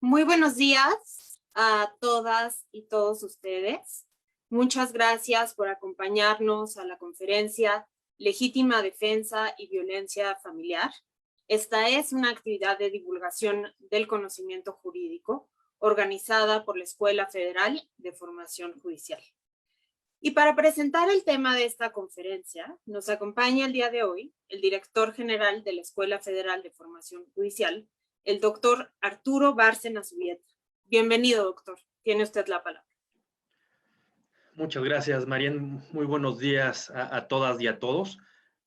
Muy buenos días a todas y todos ustedes. Muchas gracias por acompañarnos a la conferencia Legítima Defensa y Violencia Familiar. Esta es una actividad de divulgación del conocimiento jurídico organizada por la Escuela Federal de Formación Judicial. Y para presentar el tema de esta conferencia, nos acompaña el día de hoy el director general de la Escuela Federal de Formación Judicial, el doctor Arturo Bárcena Zubieta. Bienvenido, doctor. Tiene usted la palabra. Muchas gracias, Marién. Muy buenos días a todas y a todos.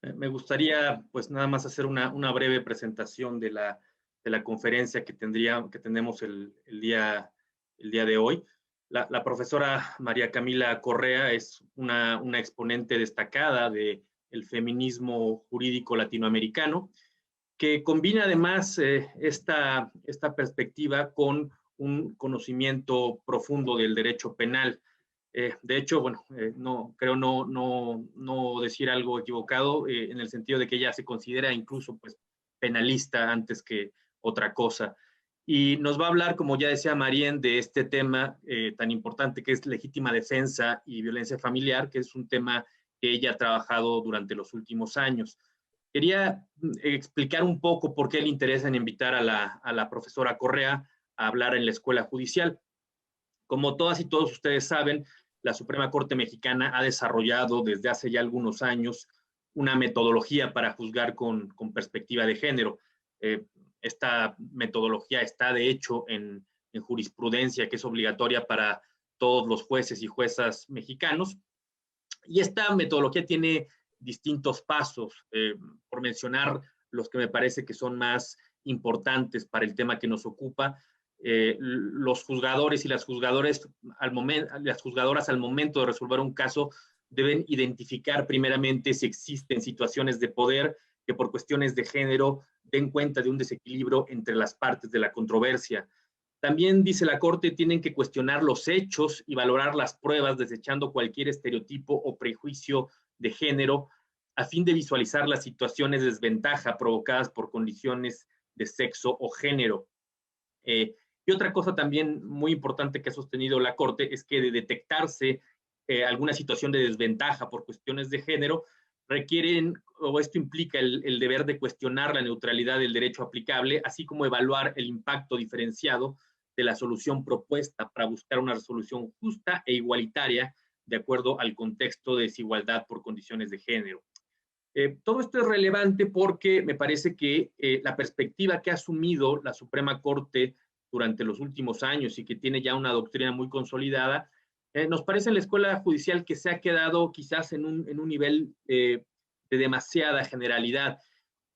Me gustaría, pues, nada más hacer una breve presentación de la conferencia que tenemos el día de hoy. La profesora María Camila Correa es una exponente destacada del feminismo jurídico latinoamericano, que combina además esta perspectiva con un conocimiento profundo del derecho penal. De hecho, bueno, no creo no decir algo equivocado en el sentido de que ella se considera incluso pues penalista antes que otra cosa. Y nos va a hablar, como ya decía Marién, de este tema tan importante que es legítima defensa y violencia familiar, que es un tema que ella ha trabajado durante los últimos años. Quería explicar un poco por qué le interesa en invitar a la profesora Correa a hablar en la escuela judicial. Como todas y todos ustedes saben, la Suprema Corte Mexicana ha desarrollado desde hace ya algunos años una metodología para juzgar con perspectiva de género. Esta metodología está, de hecho, en jurisprudencia, que es obligatoria para todos los jueces y juezas mexicanos. Y esta metodología tiene distintos pasos, por mencionar los que me parece que son más importantes para el tema que nos ocupa. Los juzgadores y las juzgadoras al momento de resolver un caso deben identificar primeramente si existen situaciones de poder que por cuestiones de género den cuenta de un desequilibrio entre las partes de la controversia. También, dice la Corte, tienen que cuestionar los hechos y valorar las pruebas desechando cualquier estereotipo o prejuicio de género a fin de visualizar las situaciones de desventaja provocadas por condiciones de sexo o género. Y otra cosa también muy importante que ha sostenido la Corte es que de detectarse alguna situación de desventaja por cuestiones de género, requieren, o esto implica el deber de cuestionar la neutralidad del derecho aplicable, así como evaluar el impacto diferenciado de la solución propuesta para buscar una resolución justa e igualitaria de acuerdo al contexto de desigualdad por condiciones de género. Todo esto es relevante porque me parece que la perspectiva que ha asumido la Suprema Corte durante los últimos años y que tiene ya una doctrina muy consolidada, nos parece en la escuela judicial que se ha quedado quizás en un nivel de demasiada generalidad.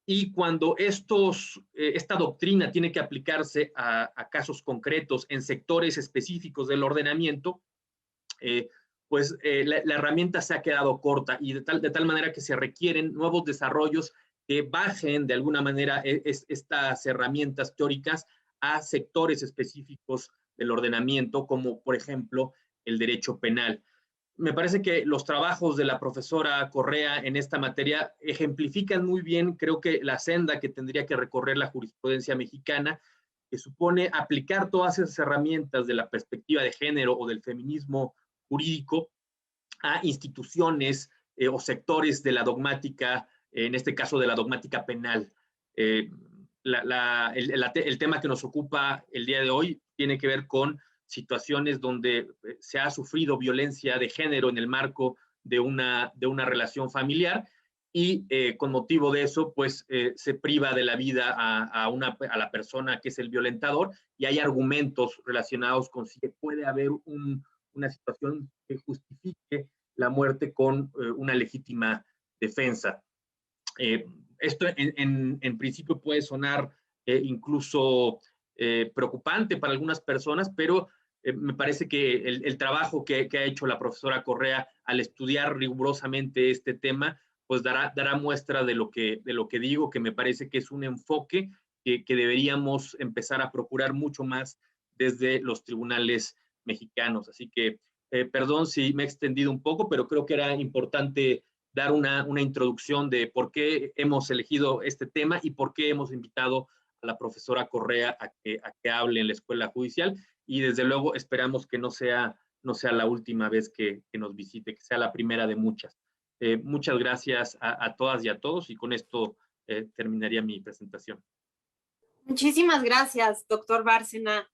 Y cuando esta doctrina tiene que aplicarse a casos concretos en sectores específicos del ordenamiento, la herramienta se ha quedado corta y de tal manera que se requieren nuevos desarrollos que bajen de alguna manera estas herramientas teóricas a sectores específicos del ordenamiento, como por ejemplo el derecho penal. Me parece que los trabajos de la profesora Correa en esta materia ejemplifican muy bien, creo que la senda que tendría que recorrer la jurisprudencia mexicana, que supone aplicar todas esas herramientas de la perspectiva de género o del feminismo jurídico a instituciones o sectores de la dogmática, en este caso de la dogmática penal. El tema que nos ocupa el día de hoy tiene que ver con situaciones donde se ha sufrido violencia de género en el marco de una relación familiar y con motivo de eso, pues se priva de la vida a la persona que es el violentador y hay argumentos relacionados con si puede haber una situación que justifique la muerte con una legítima defensa. Esto en principio puede sonar incluso preocupante para algunas personas, pero me parece que el trabajo que ha hecho la profesora Correa al estudiar rigurosamente este tema, pues dará muestra de lo que digo, que me parece que es un enfoque que deberíamos empezar a procurar mucho más desde los tribunales mexicanos. Así que, perdón si me he extendido un poco, pero creo que era importante dar una introducción de por qué hemos elegido este tema y por qué hemos invitado la profesora Correa a que hable en la escuela judicial, y desde luego esperamos que no sea la última vez que nos visite, que sea la primera de muchas. Muchas gracias a todas y a todos, y con esto terminaría mi presentación. Muchísimas gracias, doctor Bárcena.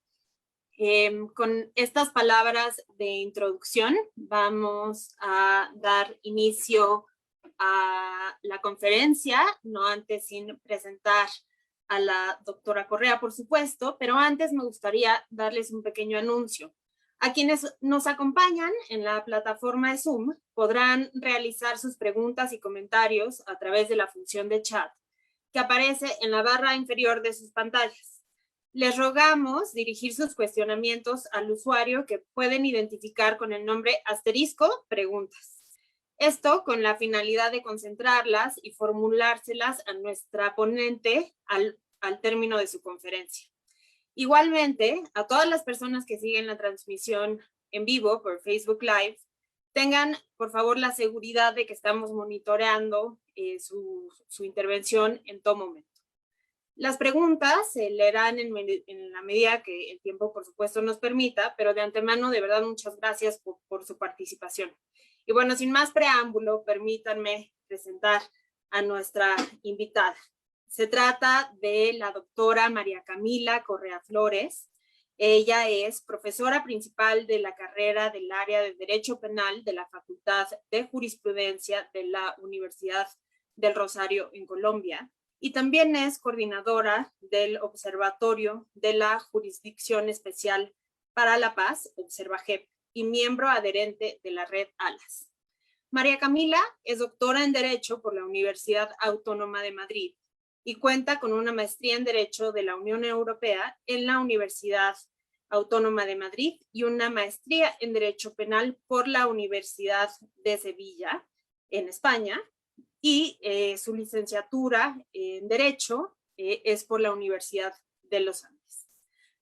Con estas palabras de introducción vamos a dar inicio a la conferencia, no antes sin presentar a la doctora Correa, por supuesto, pero antes me gustaría darles un pequeño anuncio. A quienes nos acompañan en la plataforma de Zoom podrán realizar sus preguntas y comentarios a través de la función de chat que aparece en la barra inferior de sus pantallas. Les rogamos dirigir sus cuestionamientos al usuario que pueden identificar con el nombre *preguntas. Esto con la finalidad de concentrarlas y formulárselas a nuestra ponente al término de su conferencia. Igualmente, a todas las personas que siguen la transmisión en vivo por Facebook Live, tengan, por favor, la seguridad de que estamos monitoreando su intervención en todo momento. Las preguntas se leerán en la medida que el tiempo, por supuesto, nos permita, pero de antemano, de verdad, muchas gracias por su participación. Y bueno, sin más preámbulo, permítanme presentar a nuestra invitada. Se trata de la doctora María Camila Correa Flores. Ella es profesora principal de la carrera del área de Derecho Penal de la Facultad de Jurisprudencia de la Universidad del Rosario en Colombia y también es coordinadora del Observatorio de la Jurisdicción Especial para la Paz, ObservaJEP, y miembro adherente de la red ALAS. María Camila es doctora en Derecho por la Universidad Autónoma de Madrid y cuenta con una maestría en Derecho de la Unión Europea en la Universidad Autónoma de Madrid y una maestría en Derecho Penal por la Universidad de Sevilla, en España, y su licenciatura en Derecho es por la Universidad de los Andes.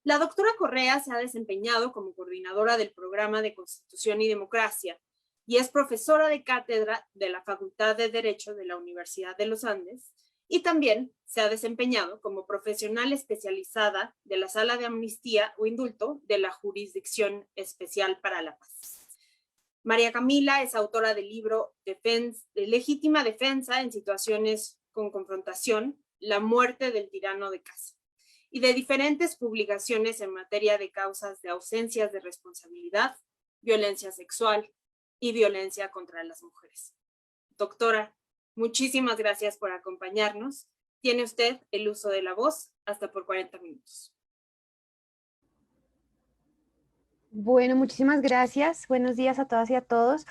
La doctora Correa se ha desempeñado como coordinadora del programa de Constitución y Democracia y es profesora de cátedra de la Facultad de Derecho de la Universidad de los Andes, y también se ha desempeñado como profesional especializada de la Sala de Amnistía o Indulto de la Jurisdicción Especial para la Paz. María Camila es autora del libro Legítima Defensa en Situaciones con Confrontación, La muerte del tirano de casa, y de diferentes publicaciones en materia de causas de ausencias de responsabilidad, violencia sexual y violencia contra las mujeres. Doctora, muchísimas gracias por acompañarnos. Tiene usted el uso de la voz hasta por 40 minutos. Bueno, muchísimas gracias. Buenos días a todas y a todos.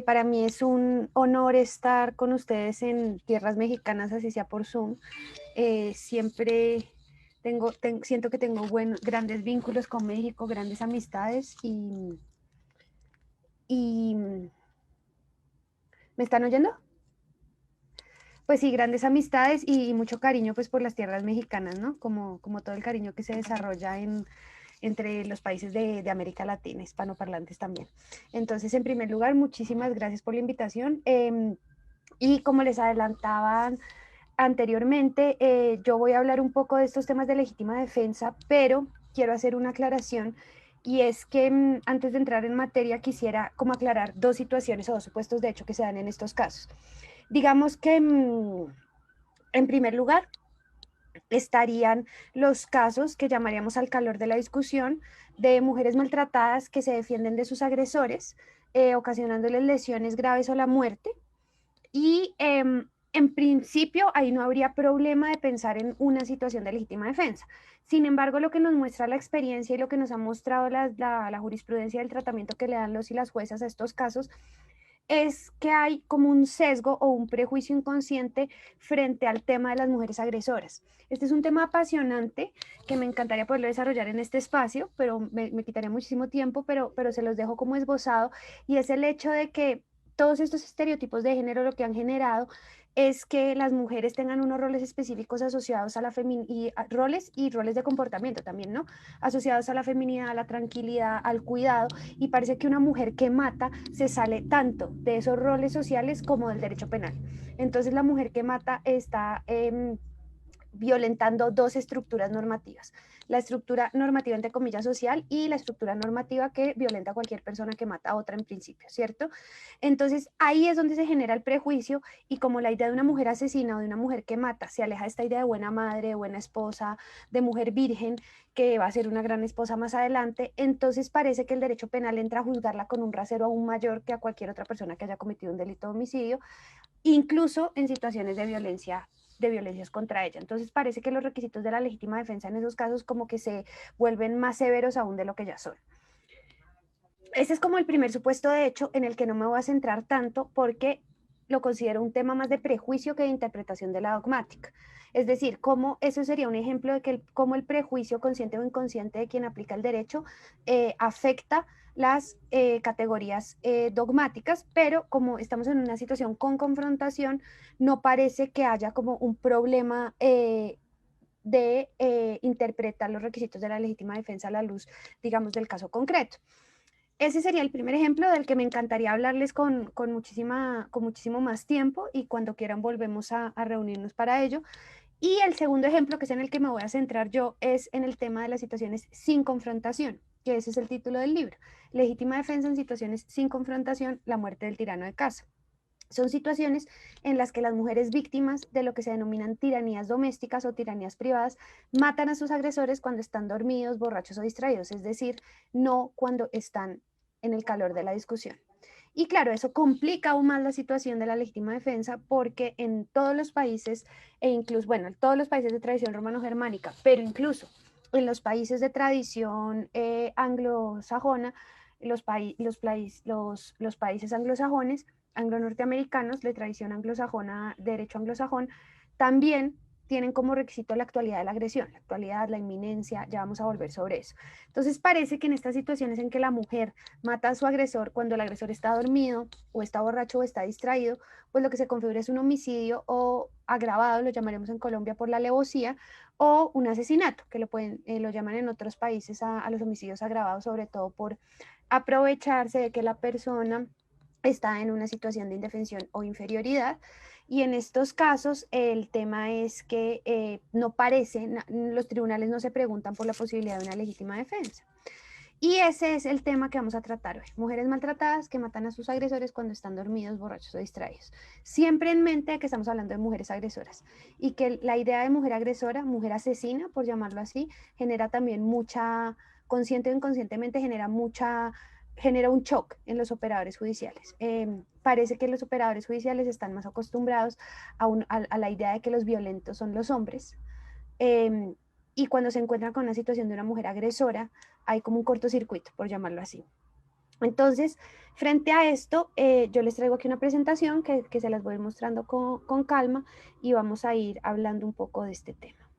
Para mí es un honor estar con ustedes en tierras mexicanas, así sea por Zoom. Siempre siento que tengo grandes vínculos con México, grandes amistades y ¿me están oyendo? Pues sí, grandes amistades y mucho cariño pues por las tierras mexicanas, ¿no? Como todo el cariño que se desarrolla entre los países de América Latina, hispanoparlantes también. Entonces, en primer lugar, muchísimas gracias por la invitación. Y como les adelantaban anteriormente, yo voy a hablar un poco de estos temas de legítima defensa, pero quiero hacer una aclaración, y es que antes de entrar en materia quisiera como aclarar dos situaciones o dos supuestos de hecho que se dan en estos casos. Digamos que, en primer lugar, estarían los casos que llamaríamos al calor de la discusión de mujeres maltratadas que se defienden de sus agresores, ocasionándoles lesiones graves o la muerte. Y en principio ahí no habría problema de pensar en una situación de legítima defensa. Sin embargo, lo que nos muestra la experiencia y lo que nos ha mostrado la jurisprudencia del tratamiento que le dan los y las juezas a estos casos es que hay como un sesgo o un prejuicio inconsciente frente al tema de las mujeres agresoras. Este es un tema apasionante que me encantaría poderlo desarrollar en este espacio, pero me quitaría muchísimo tiempo, pero se los dejo como esbozado, y es el hecho de que todos estos estereotipos de género lo que han generado es que las mujeres tengan unos roles específicos asociados a la roles de comportamiento también, ¿no? Asociados a la feminidad, a la tranquilidad, al cuidado, y parece que una mujer que mata se sale tanto de esos roles sociales como del derecho penal. Entonces la mujer que mata está violentando dos estructuras normativas. La estructura normativa, entre comillas, social, y la estructura normativa que violenta a cualquier persona que mata a otra en principio, ¿cierto? Entonces, ahí es donde se genera el prejuicio, y como la idea de una mujer asesina o de una mujer que mata se aleja de esta idea de buena madre, de buena esposa, de mujer virgen, que va a ser una gran esposa más adelante, entonces parece que el derecho penal entra a juzgarla con un rasero aún mayor que a cualquier otra persona que haya cometido un delito de homicidio, incluso en situaciones de violencias contra ella. Entonces parece que los requisitos de la legítima defensa en esos casos como que se vuelven más severos aún de lo que ya son. Ese es como el primer supuesto de hecho en el que no me voy a centrar tanto porque lo considero un tema más de prejuicio que de interpretación de la dogmática. Es decir, cómo eso sería un ejemplo de que cómo el prejuicio consciente o inconsciente de quien aplica el derecho afecta las categorías dogmáticas, pero como estamos en una situación con confrontación, no parece que haya como un problema de interpretar los requisitos de la legítima defensa a la luz, digamos, del caso concreto. Ese sería el primer ejemplo del que me encantaría hablarles con muchísimo más tiempo, y cuando quieran volvemos a reunirnos para ello. Y el segundo ejemplo, que es en el que me voy a centrar yo, es en el tema de las situaciones sin confrontación, que ese es el título del libro. Legítima defensa en situaciones sin confrontación, la muerte del tirano de casa. Son situaciones en las que las mujeres víctimas de lo que se denominan tiranías domésticas o tiranías privadas matan a sus agresores cuando están dormidos, borrachos o distraídos, es decir, no cuando están en el calor de la discusión. Y claro, eso complica aún más la situación de la legítima defensa, porque en todos los países, e incluso, bueno, en todos los países de tradición romano-germánica, pero incluso en los países de tradición anglosajona, los países anglosajones, anglo-norteamericanos, de tradición anglosajona, derecho anglosajón, también tienen como requisito la actualidad de la agresión, la actualidad, la inminencia, ya vamos a volver sobre eso. Entonces parece que en estas situaciones en que la mujer mata a su agresor cuando el agresor está dormido o está borracho o está distraído, pues lo que se configura es un homicidio o agravado, lo llamaremos en Colombia por la alevosía, o un asesinato, que lo llaman en otros países a los homicidios agravados, sobre todo por aprovecharse de que la persona está en una situación de indefensión o inferioridad. Y en estos casos el tema es que no parece, los tribunales no se preguntan por la posibilidad de una legítima defensa. Y ese es el tema que vamos a tratar hoy. Mujeres maltratadas que matan a sus agresores cuando están dormidos, borrachos o distraídos. Siempre en mente que estamos hablando de mujeres agresoras, y que la idea de mujer agresora, mujer asesina, por llamarlo así, genera también mucha, consciente o inconscientemente, genera un shock en los operadores judiciales. Parece que los operadores judiciales están más acostumbrados a la idea de que los violentos son los hombres, y cuando se encuentran con una situación de una mujer agresora, hay como un cortocircuito, por llamarlo así. Entonces, frente a esto, yo les traigo aquí una presentación que se las voy a ir mostrando con calma, y vamos a ir hablando un poco de este tema.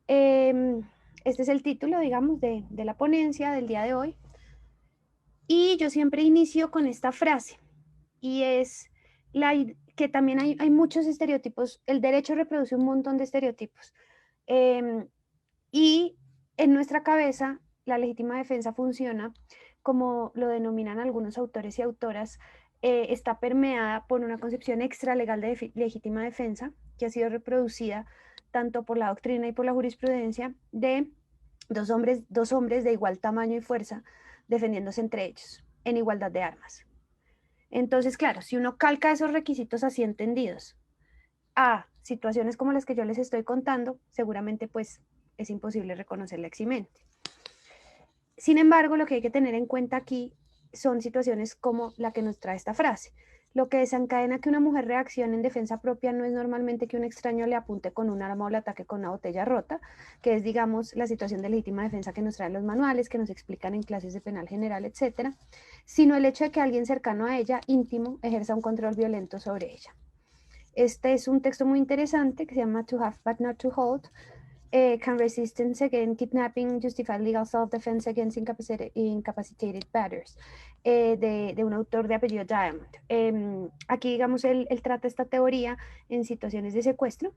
Este es el título, digamos, de la ponencia del día de hoy. Y yo siempre inicio con esta frase, y es que también hay muchos estereotipos. El derecho reproduce un montón de estereotipos. Y en nuestra cabeza, la legítima defensa funciona, como lo denominan algunos autores y autoras, está permeada por una concepción extralegal de legítima defensa, que ha sido reproducida tanto por la doctrina y por la jurisprudencia, de dos hombres de igual tamaño y fuerza defendiéndose entre ellos, en igualdad de armas. Entonces, claro, si uno calca esos requisitos así entendidos a situaciones como las que yo les estoy contando, seguramente pues es imposible reconocerla eximente. Sin embargo, lo que hay que tener en cuenta aquí son situaciones como la que nos trae esta frase. Lo que desencadena que una mujer reaccione en defensa propia no es normalmente que un extraño le apunte con un arma o le ataque con una botella rota, que es, digamos, la situación de legítima defensa que nos traen los manuales, que nos explican en clases de penal general, etcétera, sino el hecho de que alguien cercano a ella, íntimo, ejerza un control violento sobre ella. Este es un texto muy interesante que se llama To Have But Not To Hold. Can resistance against kidnapping justify legal self-defense against incapacitated batters, de un autor de apellido Diamond. Aquí, digamos, él trata esta teoría en situaciones de secuestro,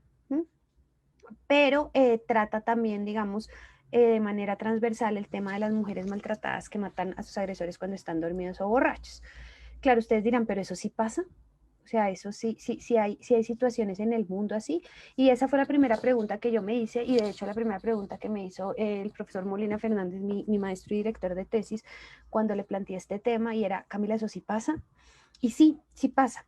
pero trata también, digamos, de manera transversal el tema de las mujeres maltratadas que matan a sus agresores cuando están dormidos o borrachos. Claro, ustedes dirán, pero eso sí pasa. O sea, eso sí hay situaciones en el mundo así. Y esa fue la primera pregunta que yo me hice, y de hecho la primera pregunta que me hizo el profesor Molina Fernández, mi maestro y director de tesis, cuando le planteé este tema, y era, Camila, ¿eso sí pasa? Y sí pasa.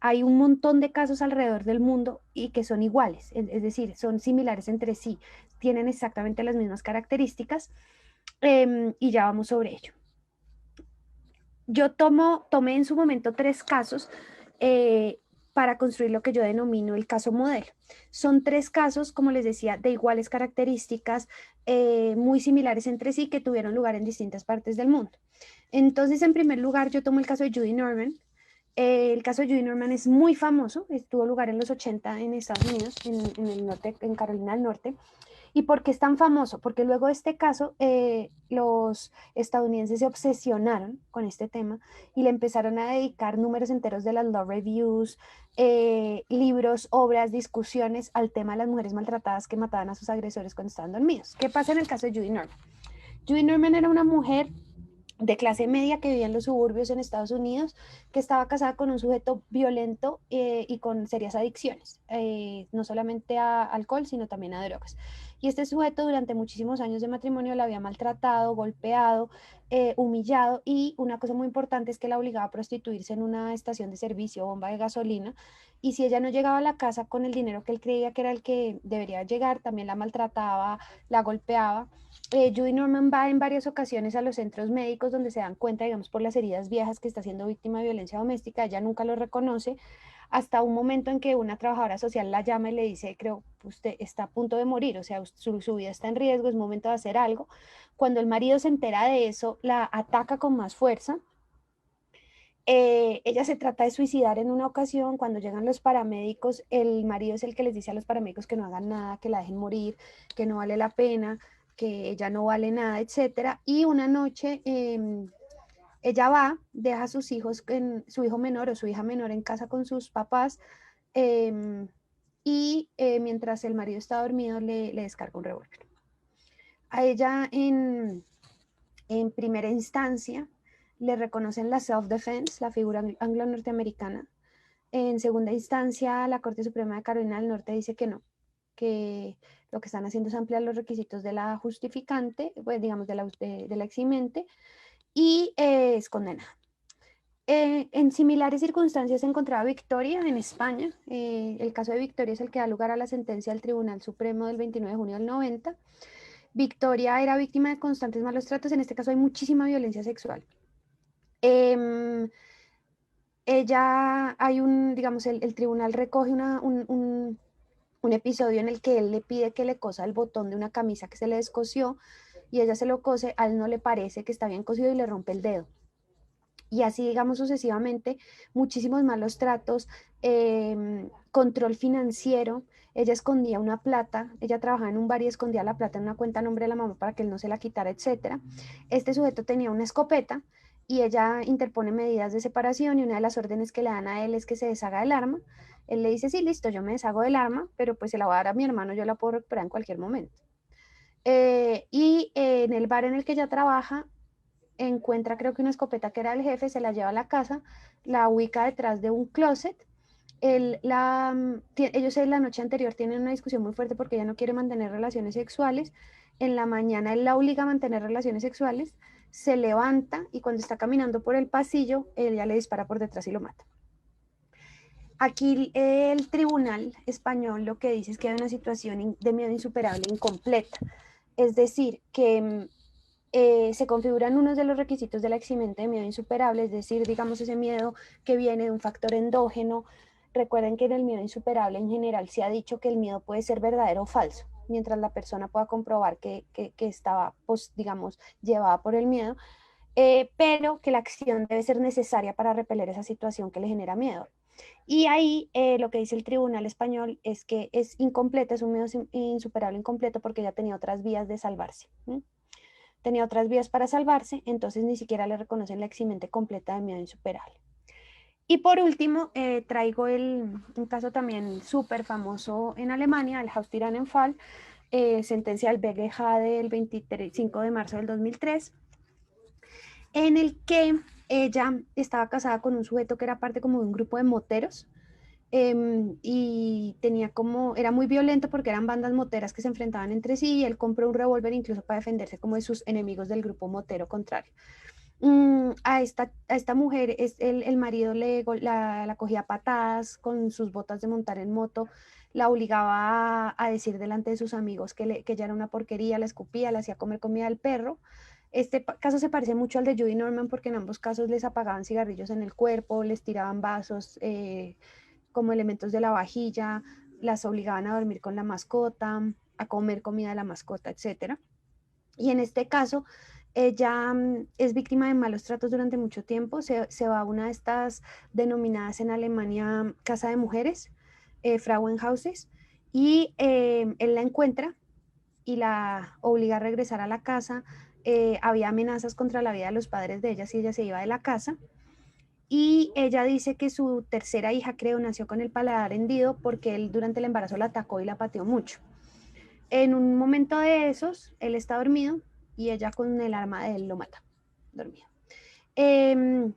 Hay un montón de casos alrededor del mundo y que son iguales, es decir, son similares entre sí, tienen exactamente las mismas características, y ya vamos sobre ello. Yo tomé en su momento 3 casos para construir lo que yo denomino el caso modelo. Son 3 casos, como les decía, de iguales características, muy similares entre sí, que tuvieron lugar en distintas partes del mundo. Entonces, en primer lugar, yo tomo el caso de Judy Norman. El caso de Judy Norman es muy famoso, tuvo lugar en los 80 en Estados Unidos, en el norte, en Carolina del Norte. ¿Y por qué es tan famoso? Porque luego de este caso, los estadounidenses se obsesionaron con este tema y le empezaron a dedicar números enteros de las law reviews, libros, obras, discusiones al tema de las mujeres maltratadas que mataban a sus agresores cuando estaban dormidos. ¿Qué pasa en el caso de Judy Norman? Judy Norman era una mujer de clase media que vivía en los suburbios en Estados Unidos, que estaba casada con un sujeto violento y con serias adicciones, no solamente a alcohol, sino también a drogas. Y este sujeto durante muchísimos años de matrimonio la había maltratado, golpeado, humillado, y una cosa muy importante es que la obligaba a prostituirse en una estación de servicio, bomba de gasolina, y si ella no llegaba a la casa con el dinero que él creía que era el que debería llegar, también la maltrataba, la golpeaba. Judy Norman va en varias ocasiones a los centros médicos donde se dan cuenta, digamos, por las heridas viejas, que está siendo víctima de violencia doméstica. Ella nunca lo reconoce, hasta un momento en que una trabajadora social la llama y le dice, creo que usted está a punto de morir, o sea, su vida está en riesgo, es momento de hacer algo. Cuando el marido se entera de eso, la ataca con más fuerza. Ella se trata de suicidar en una ocasión. Cuando llegan los paramédicos, el marido es el que les dice a los paramédicos que no hagan nada, que la dejen morir, que no vale la pena, que ella no vale nada, etcétera. Y una noche ella va, deja a sus hijos, su hijo menor o su hija menor en casa con sus papás, y mientras el marido está dormido le descarga un revólver. A ella en primera instancia le reconocen la self-defense, la figura anglo-norteamericana. En segunda instancia, la Corte Suprema de Carolina del Norte dice que no, que lo que están haciendo es ampliar los requisitos de la justificante, pues digamos de la eximente, y es condenada. En similares circunstancias se encontraba Victoria en España. El caso de Victoria es el que da lugar a la sentencia del Tribunal Supremo del 29 de junio del 90. Victoria era víctima de constantes malos tratos, en este caso hay muchísima violencia sexual. Ella, digamos, el tribunal recoge un episodio en el que él le pide que le cosa el botón de una camisa que se le descosió, y ella se lo cose, a él no le parece que está bien cosido y le rompe el dedo. Y así, digamos, sucesivamente, muchísimos malos tratos, control financiero. Ella escondía una plata, ella trabajaba en un bar y escondía la plata en una cuenta a nombre de la mamá para que él no se la quitara, etc. Este sujeto tenía una escopeta y ella interpone medidas de separación, y una de las órdenes que le dan a él es que se deshaga del arma. Él le dice, sí, listo, yo me deshago del arma, pero pues se la voy a dar a mi hermano, yo la puedo recuperar en cualquier momento. En el bar en el que ella trabaja, encuentra creo que una escopeta que era del jefe, se la lleva a la casa, la ubica detrás de un closet. Ellos en la noche anterior tienen una discusión muy fuerte porque ella no quiere mantener relaciones sexuales. En la mañana él la obliga a mantener relaciones sexuales, se levanta y cuando está caminando por el pasillo, ella le dispara por detrás y lo mata. Aquí el tribunal español lo que dice es que hay una situación de miedo insuperable incompleta, es decir, que se configuran unos de los requisitos de la eximente de miedo insuperable, es decir, digamos ese miedo que viene de un factor endógeno. Recuerden que en el miedo insuperable en general se ha dicho que el miedo puede ser verdadero o falso, mientras la persona pueda comprobar que estaba, pues, digamos, llevada por el miedo, pero que la acción debe ser necesaria para repeler esa situación que le genera miedo. Y ahí lo que dice el tribunal español es que es incompleta, es un miedo insuperable incompleto porque ya tenía otras vías de salvarse. Tenía otras vías para salvarse, entonces ni siquiera le reconocen la eximente completa de miedo insuperable. Y por último, traigo un caso también súper famoso en Alemania, el Haustyrannenfall, sentencia del BGH del 25 de marzo del 2003, en el que ella estaba casada con un sujeto que era parte como de un grupo de moteros, y era muy violento porque eran bandas moteras que se enfrentaban entre sí, y él compró un revólver incluso para defenderse como de sus enemigos del grupo motero contrario. A esta mujer, el marido la cogía a patadas con sus botas de montar en moto, la obligaba a decir delante de sus amigos que ella era una porquería, la escupía, le hacía comer comida al perro. Este caso se parece mucho al de Judy Norman porque en ambos casos les apagaban cigarrillos en el cuerpo, les tiraban vasos como elementos de la vajilla, las obligaban a dormir con la mascota, a comer comida de la mascota, etc. Y en este caso, ella es víctima de malos tratos durante mucho tiempo, se va a una de estas denominadas en Alemania casa de mujeres, Frauenhauses, y él la encuentra y la obliga a regresar a la casa. Había amenazas contra la vida de los padres de ella si ella se iba de la casa. Y ella dice que su tercera hija, creo, nació con el paladar hendido porque él durante el embarazo la atacó y la pateó mucho. En un momento de esos, él está dormido y ella con el arma de él lo mata, dormido. En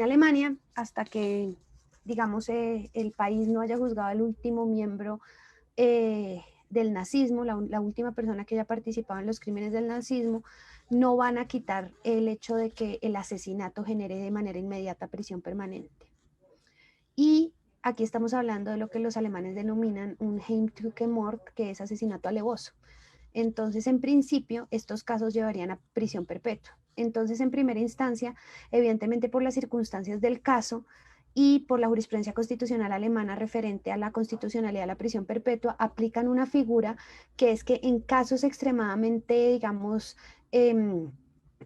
Alemania, hasta que, digamos, el país no haya juzgado al último miembro del nazismo, la última persona que haya participado en los crímenes del nazismo, no van a quitar el hecho de que el asesinato genere de manera inmediata prisión permanente. Y aquí estamos hablando de lo que los alemanes denominan un Heimtücke Mord, que es asesinato alevoso. Entonces, en principio, estos casos llevarían a prisión perpetua. Entonces, en primera instancia, evidentemente por las circunstancias del caso y por la jurisprudencia constitucional alemana referente a la constitucionalidad de la prisión perpetua, aplican una figura que es que en casos extremadamente, digamos,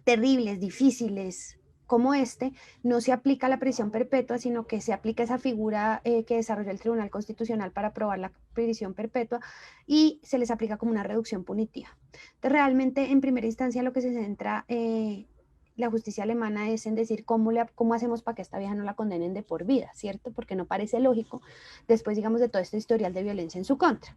terribles, difíciles, como este, no se aplica la prisión perpetua, sino que se aplica esa figura que desarrolló el Tribunal Constitucional para aprobar la prisión perpetua, y se les aplica como una reducción punitiva. Entonces, realmente, en primera instancia, lo que se centra la justicia alemana es en decir cómo hacemos para que esta vieja no la condenen de por vida, ¿cierto? Porque no parece lógico después, digamos, de todo este historial de violencia en su contra.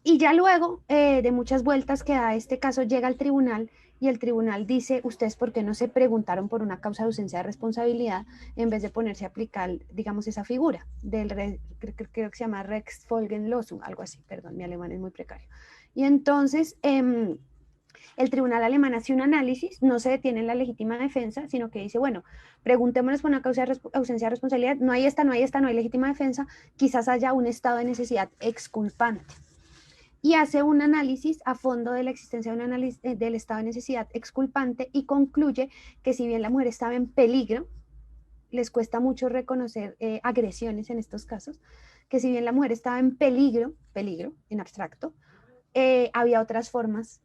Y ya luego de muchas vueltas que da este caso, llega al tribunal y el tribunal dice, ustedes por qué no se preguntaron por una causa de ausencia de responsabilidad en vez de ponerse a aplicar, digamos, esa figura creo que se llama Rechtsfolgenlosung, algo así, perdón, mi alemán es muy precario. Y entonces el tribunal alemán hace un análisis, no se detiene en la legítima defensa, sino que dice, bueno, preguntémonos por una causa de ausencia de responsabilidad, no hay legítima defensa, quizás haya un estado de necesidad exculpante. Y hace un análisis a fondo de la existencia de un análisis del estado de necesidad exculpante y concluye que si bien la mujer estaba en peligro, les cuesta mucho reconocer agresiones en estos casos, que si bien la mujer estaba en peligro en abstracto, había otras formas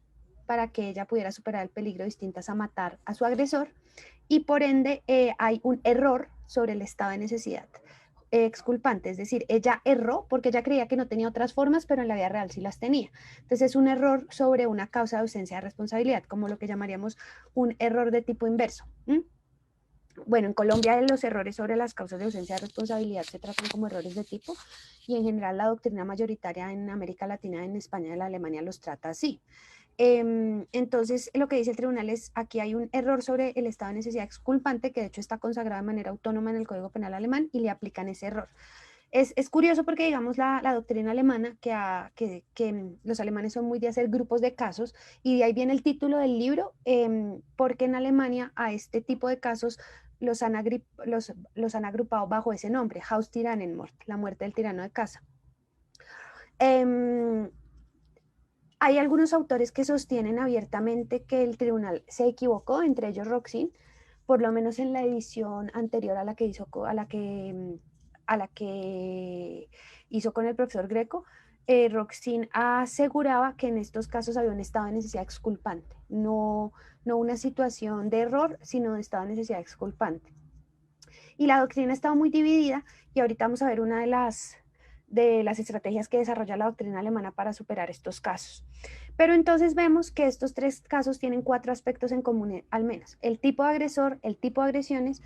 para que ella pudiera superar el peligro distintas a matar a su agresor, y por ende hay un error sobre el estado de necesidad exculpante, es decir, ella erró porque ella creía que no tenía otras formas, pero en la vida real sí las tenía. Entonces es un error sobre una causa de ausencia de responsabilidad, como lo que llamaríamos un error de tipo inverso. Bueno, en Colombia los errores sobre las causas de ausencia de responsabilidad se tratan como errores de tipo, y en general la doctrina mayoritaria en América Latina, en España y en la Alemania los trata así. Entonces, lo que dice el tribunal es, aquí hay un error sobre el estado de necesidad exculpante, que de hecho está consagrado de manera autónoma en el Código Penal alemán, y le aplican ese error. Es curioso porque, digamos, la doctrina alemana, que los alemanes son muy de hacer grupos de casos, y de ahí viene el título del libro, porque en Alemania a este tipo de casos los han agrupado bajo ese nombre, Haustyrannenmord, la muerte del tirano de casa. Hay algunos autores que sostienen abiertamente que el tribunal se equivocó, entre ellos Roxin, por lo menos en la edición anterior a la que hizo con el profesor Greco. Roxin aseguraba que en estos casos había un estado de necesidad exculpante, no una situación de error, sino de estado de necesidad exculpante. Y la doctrina estaba muy dividida, y ahorita vamos a ver una de las estrategias que desarrolla la doctrina alemana para superar estos casos. Pero entonces vemos que estos tres casos tienen 4 aspectos en común, al menos. El tipo de agresor, el tipo de agresiones,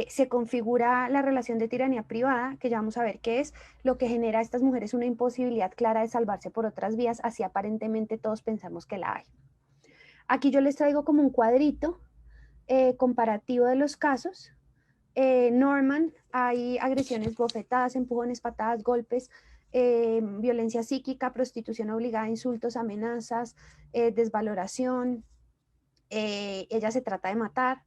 se configura la relación de tiranía privada, que ya vamos a ver qué es, lo que genera a estas mujeres una imposibilidad clara de salvarse por otras vías, así aparentemente todos pensamos que la hay. Aquí yo les traigo como un cuadrito comparativo de los casos. Norman, hay agresiones, bofetadas, empujones, patadas, golpes, violencia psíquica, prostitución obligada, insultos, amenazas, desvaloración, ella se trata de matar,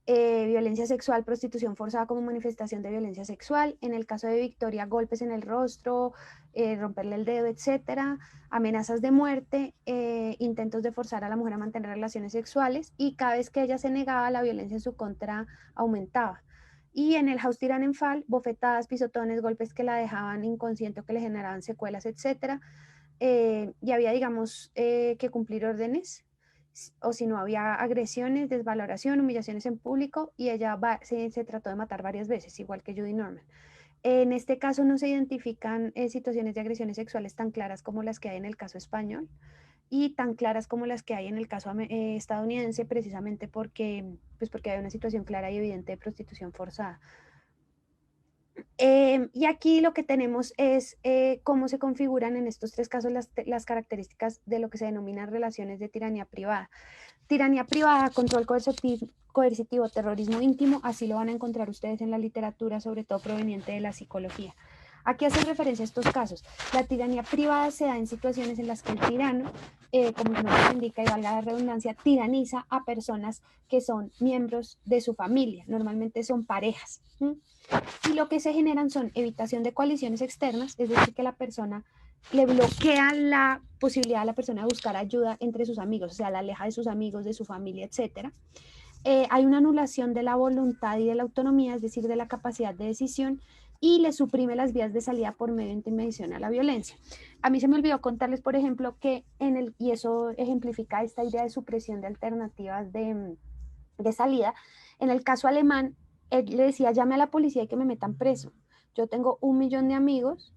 violencia sexual, prostitución forzada como manifestación de violencia sexual. En el caso de Victoria, golpes en el rostro, romperle el dedo, etcétera, amenazas de muerte, intentos de forzar a la mujer a mantener relaciones sexuales, y cada vez que ella se negaba, la violencia en su contra aumentaba. Y en el House Tirán en Fall, bofetadas, pisotones, golpes que la dejaban inconsciente o que le generaban secuelas, etcétera. Y había, digamos, que cumplir órdenes, o si no había agresiones, desvaloración, humillaciones en público, y ella se trató de matar varias veces, igual que Judy Norman. En este caso no se identifican situaciones de agresiones sexuales tan claras como las que hay en el caso español y tan claras como las que hay en el caso estadounidense, precisamente porque hay una situación clara y evidente de prostitución forzada. Y aquí lo que tenemos es cómo se configuran en estos tres casos las características de lo que se denominan relaciones de tiranía privada. Tiranía privada, control coercitivo, terrorismo íntimo, así lo van a encontrar ustedes en la literatura, sobre todo proveniente de la psicología. Aquí hace referencia a estos casos. La tiranía privada se da en situaciones en las que el tirano, como su nombre indica y valga la redundancia, tiraniza a personas que son miembros de su familia, normalmente son parejas. Y lo que se generan son evitación de coaliciones externas, es decir, que la persona le bloquea la posibilidad a la persona de buscar ayuda entre sus amigos, o sea, la aleja de sus amigos, de su familia, etc. Hay una anulación de la voluntad y de la autonomía, es decir, de la capacidad de decisión, y le suprime las vías de salida por medio de intermediación a la violencia. A mí se me olvidó contarles, por ejemplo, que y eso ejemplifica esta idea de supresión de alternativas de salida. En el caso alemán, él le decía, llame a la policía y que me metan preso. Yo tengo 1 millón de amigos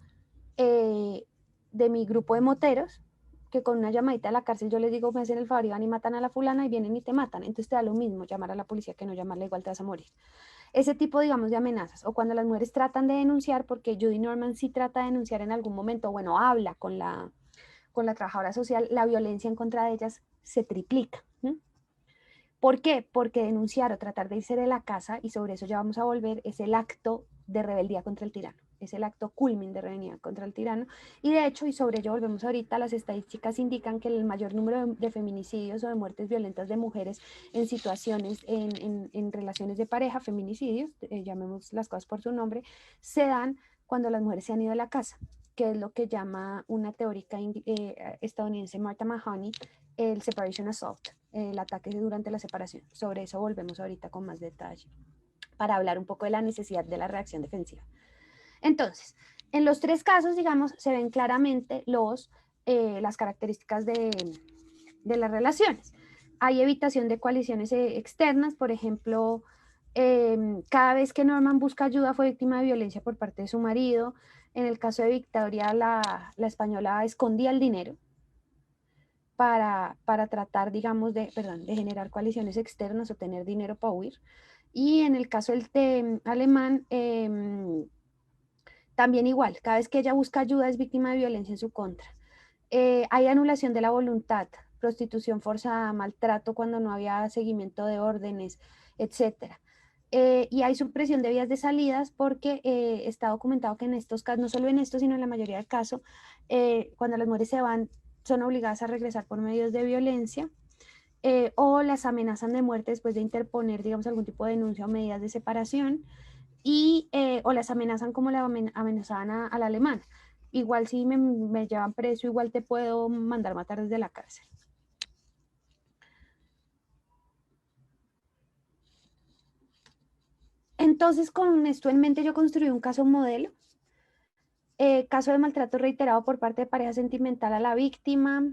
de mi grupo de moteros, que con una llamadita a la cárcel yo les digo, me hacen el favor y van y matan a la fulana y vienen y te matan. Entonces te da lo mismo llamar a la policía que no llamarla, igual te vas a morir. Ese tipo, digamos, de amenazas. O cuando las mujeres tratan de denunciar, porque Judy Norman sí trata de denunciar en algún momento, bueno, habla con la trabajadora social, la violencia en contra de ellas se triplica. ¿Por qué? Porque denunciar o tratar de irse de la casa, y sobre eso ya vamos a volver, es el acto de rebeldía contra el tirano. Es el acto culmin de rebeldía contra el tirano. Y de hecho, y sobre ello volvemos ahorita, las estadísticas indican que el mayor número de feminicidios o de muertes violentas de mujeres en situaciones, en relaciones de pareja, feminicidios, llamemos las cosas por su nombre, se dan cuando las mujeres se han ido de la casa, que es lo que llama una teórica estadounidense, Martha Mahoney, el separation assault, el ataque durante la separación. Sobre eso volvemos ahorita con más detalle, para hablar un poco de la necesidad de la reacción defensiva. Entonces, en los tres casos, digamos, se ven claramente las características de las relaciones. Hay evitación de coaliciones externas, por ejemplo, cada vez que Norman busca ayuda fue víctima de violencia por parte de su marido. En el caso de Victoria, la española escondía el dinero para tratar, digamos, de generar coaliciones externas o tener dinero para huir. Y en el caso del alemán, también igual, cada vez que ella busca ayuda es víctima de violencia en su contra. Hay anulación de la voluntad, prostitución forzada, maltrato cuando no había seguimiento de órdenes, etc. Y hay supresión de vías de salidas porque está documentado que en estos casos, no solo en estos, sino en la mayoría de casos, cuando las mujeres se van, son obligadas a regresar por medios de violencia, o las amenazan de muerte después de interponer, digamos, algún tipo de denuncia o medidas de separación, o las amenazan como la amenazaban al alemán. Igual si me llevan preso, igual te puedo mandar matar desde la cárcel. Entonces, con esto en mente, yo construí un caso modelo. Caso de maltrato reiterado por parte de pareja sentimental a la víctima,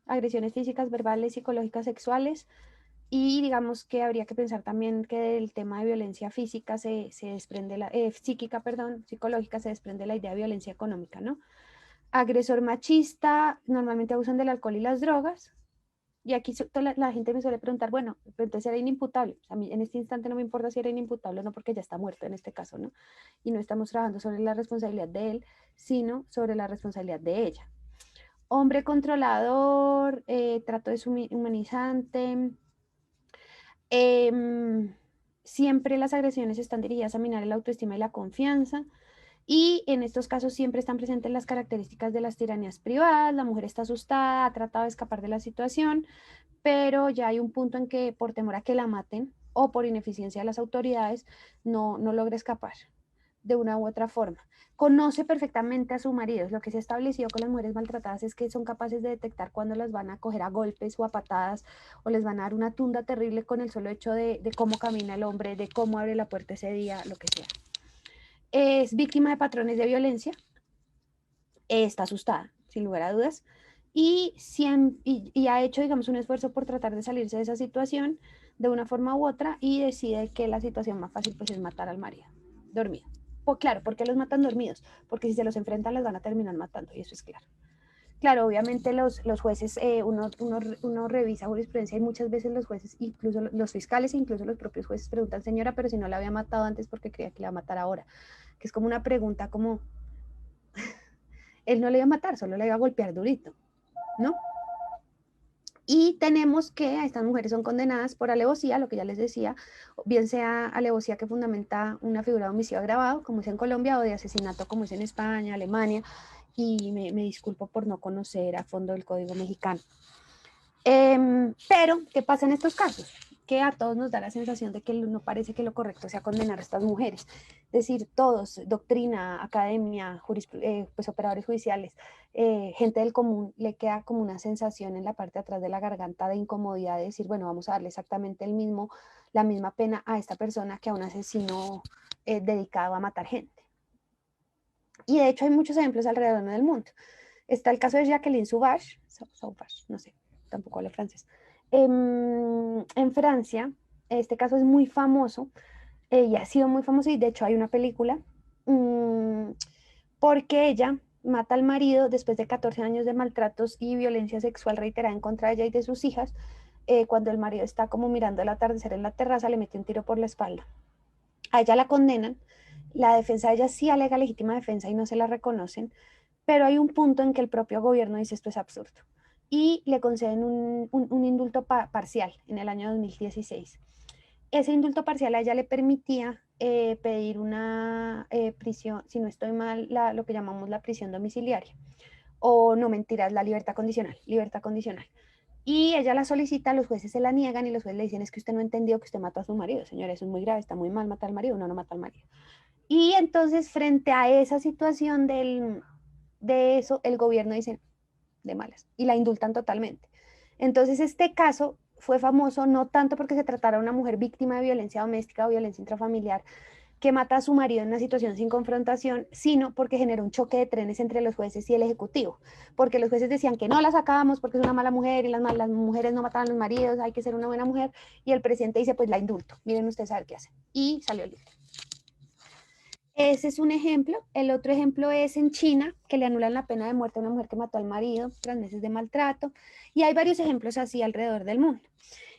agresiones físicas, verbales, psicológicas, sexuales. Y digamos que habría que pensar también que del tema de violencia física se desprende psicológica se desprende la idea de violencia económica, ¿no? Agresor machista, normalmente abusan del alcohol y las drogas. Y aquí la gente me suele preguntar, bueno, entonces era inimputable. A mí en este instante no me importa si era inimputable o no, porque ya está muerto en este caso, ¿no? Y no estamos trabajando sobre la responsabilidad de él, sino sobre la responsabilidad de ella. Hombre controlador, trato deshumanizante. Siempre las agresiones están dirigidas a minar la autoestima y la confianza. Y en estos casos siempre están presentes las características de las tiranías privadas. La mujer está asustada, ha tratado de escapar de la situación, pero ya hay un punto en que por temor a que la maten o por ineficiencia de las autoridades no logra escapar de una u otra forma. Conoce perfectamente a su marido. Lo que se ha establecido con las mujeres maltratadas es que son capaces de detectar cuándo las van a coger a golpes o a patadas o les van a dar una tunda terrible con el solo hecho de cómo camina el hombre, de cómo abre la puerta ese día, lo que sea. Es víctima de patrones de violencia, está asustada, sin lugar a dudas, y ha hecho, digamos, un esfuerzo por tratar de salirse de esa situación de una forma u otra y decide que la situación más fácil pues es matar al marido, dormido. Pues claro, ¿por qué los matan dormidos? Porque si se los enfrentan las van a terminar matando, y eso es claro. Claro, obviamente los jueces, uno revisa jurisprudencia y muchas veces los jueces, incluso los fiscales e incluso los propios jueces preguntan, señora, pero si no la había matado antes, ¿por qué creía que la iba a matar ahora? Que es como una pregunta como, él no le iba a matar, solo le iba a golpear durito, ¿no? Y tenemos que a estas mujeres son condenadas por alevosía, lo que ya les decía, bien sea alevosía que fundamenta una figura de homicidio agravado, como es en Colombia, o de asesinato, como es en España, Alemania, y me disculpo por no conocer a fondo el Código Mexicano. Pero, ¿qué pasa en estos casos? Que a todos nos da la sensación de que no parece que lo correcto sea condenar a estas mujeres. Es decir, todos, doctrina, academia, pues operadores judiciales, gente del común, le queda como una sensación en la parte de atrás de la garganta de incomodidad de decir, bueno, vamos a darle exactamente la misma pena a esta persona que a un asesino dedicado a matar gente. Y de hecho hay muchos ejemplos alrededor del mundo. Está el caso de Jacqueline Sauvage, no sé, tampoco hablo francés. En Francia, este caso es muy famoso, y ha sido muy famoso, y de hecho hay una película, porque ella mata al marido después de 14 años de maltratos y violencia sexual reiterada en contra de ella y de sus hijas. Cuando el marido está como mirando el atardecer en la terraza, le mete un tiro por la espalda. A ella la condenan, la defensa de ella sí alega legítima defensa y no se la reconocen, pero hay un punto en que el propio gobierno dice esto es absurdo y le conceden un indulto parcial en el año 2016. Ese indulto parcial a ella le permitía pedir una prisión, si no estoy mal, lo que llamamos la prisión domiciliaria, o no mentiras, la libertad condicional. Y ella la solicita, los jueces se la niegan y los jueces le dicen es que usted no entendió que usted mató a su marido, señora, eso es muy grave, está muy mal matar al marido, no mata al marido. Y entonces frente a esa situación de eso, el gobierno dice de malas y la indultan totalmente. Entonces este caso fue famoso no tanto porque se tratara de una mujer víctima de violencia doméstica o violencia intrafamiliar que mata a su marido en una situación sin confrontación, sino porque generó un choque de trenes entre los jueces y el ejecutivo, porque los jueces decían que no la sacábamos porque es una mala mujer y las mujeres no mataban a los maridos, hay que ser una buena mujer, y el presidente dice pues la indulto, miren ustedes a ver qué hacen, y salió libre. Ese es un ejemplo. El otro ejemplo es en China, que le anulan la pena de muerte a una mujer que mató al marido tras meses de maltrato. Y hay varios ejemplos así alrededor del mundo.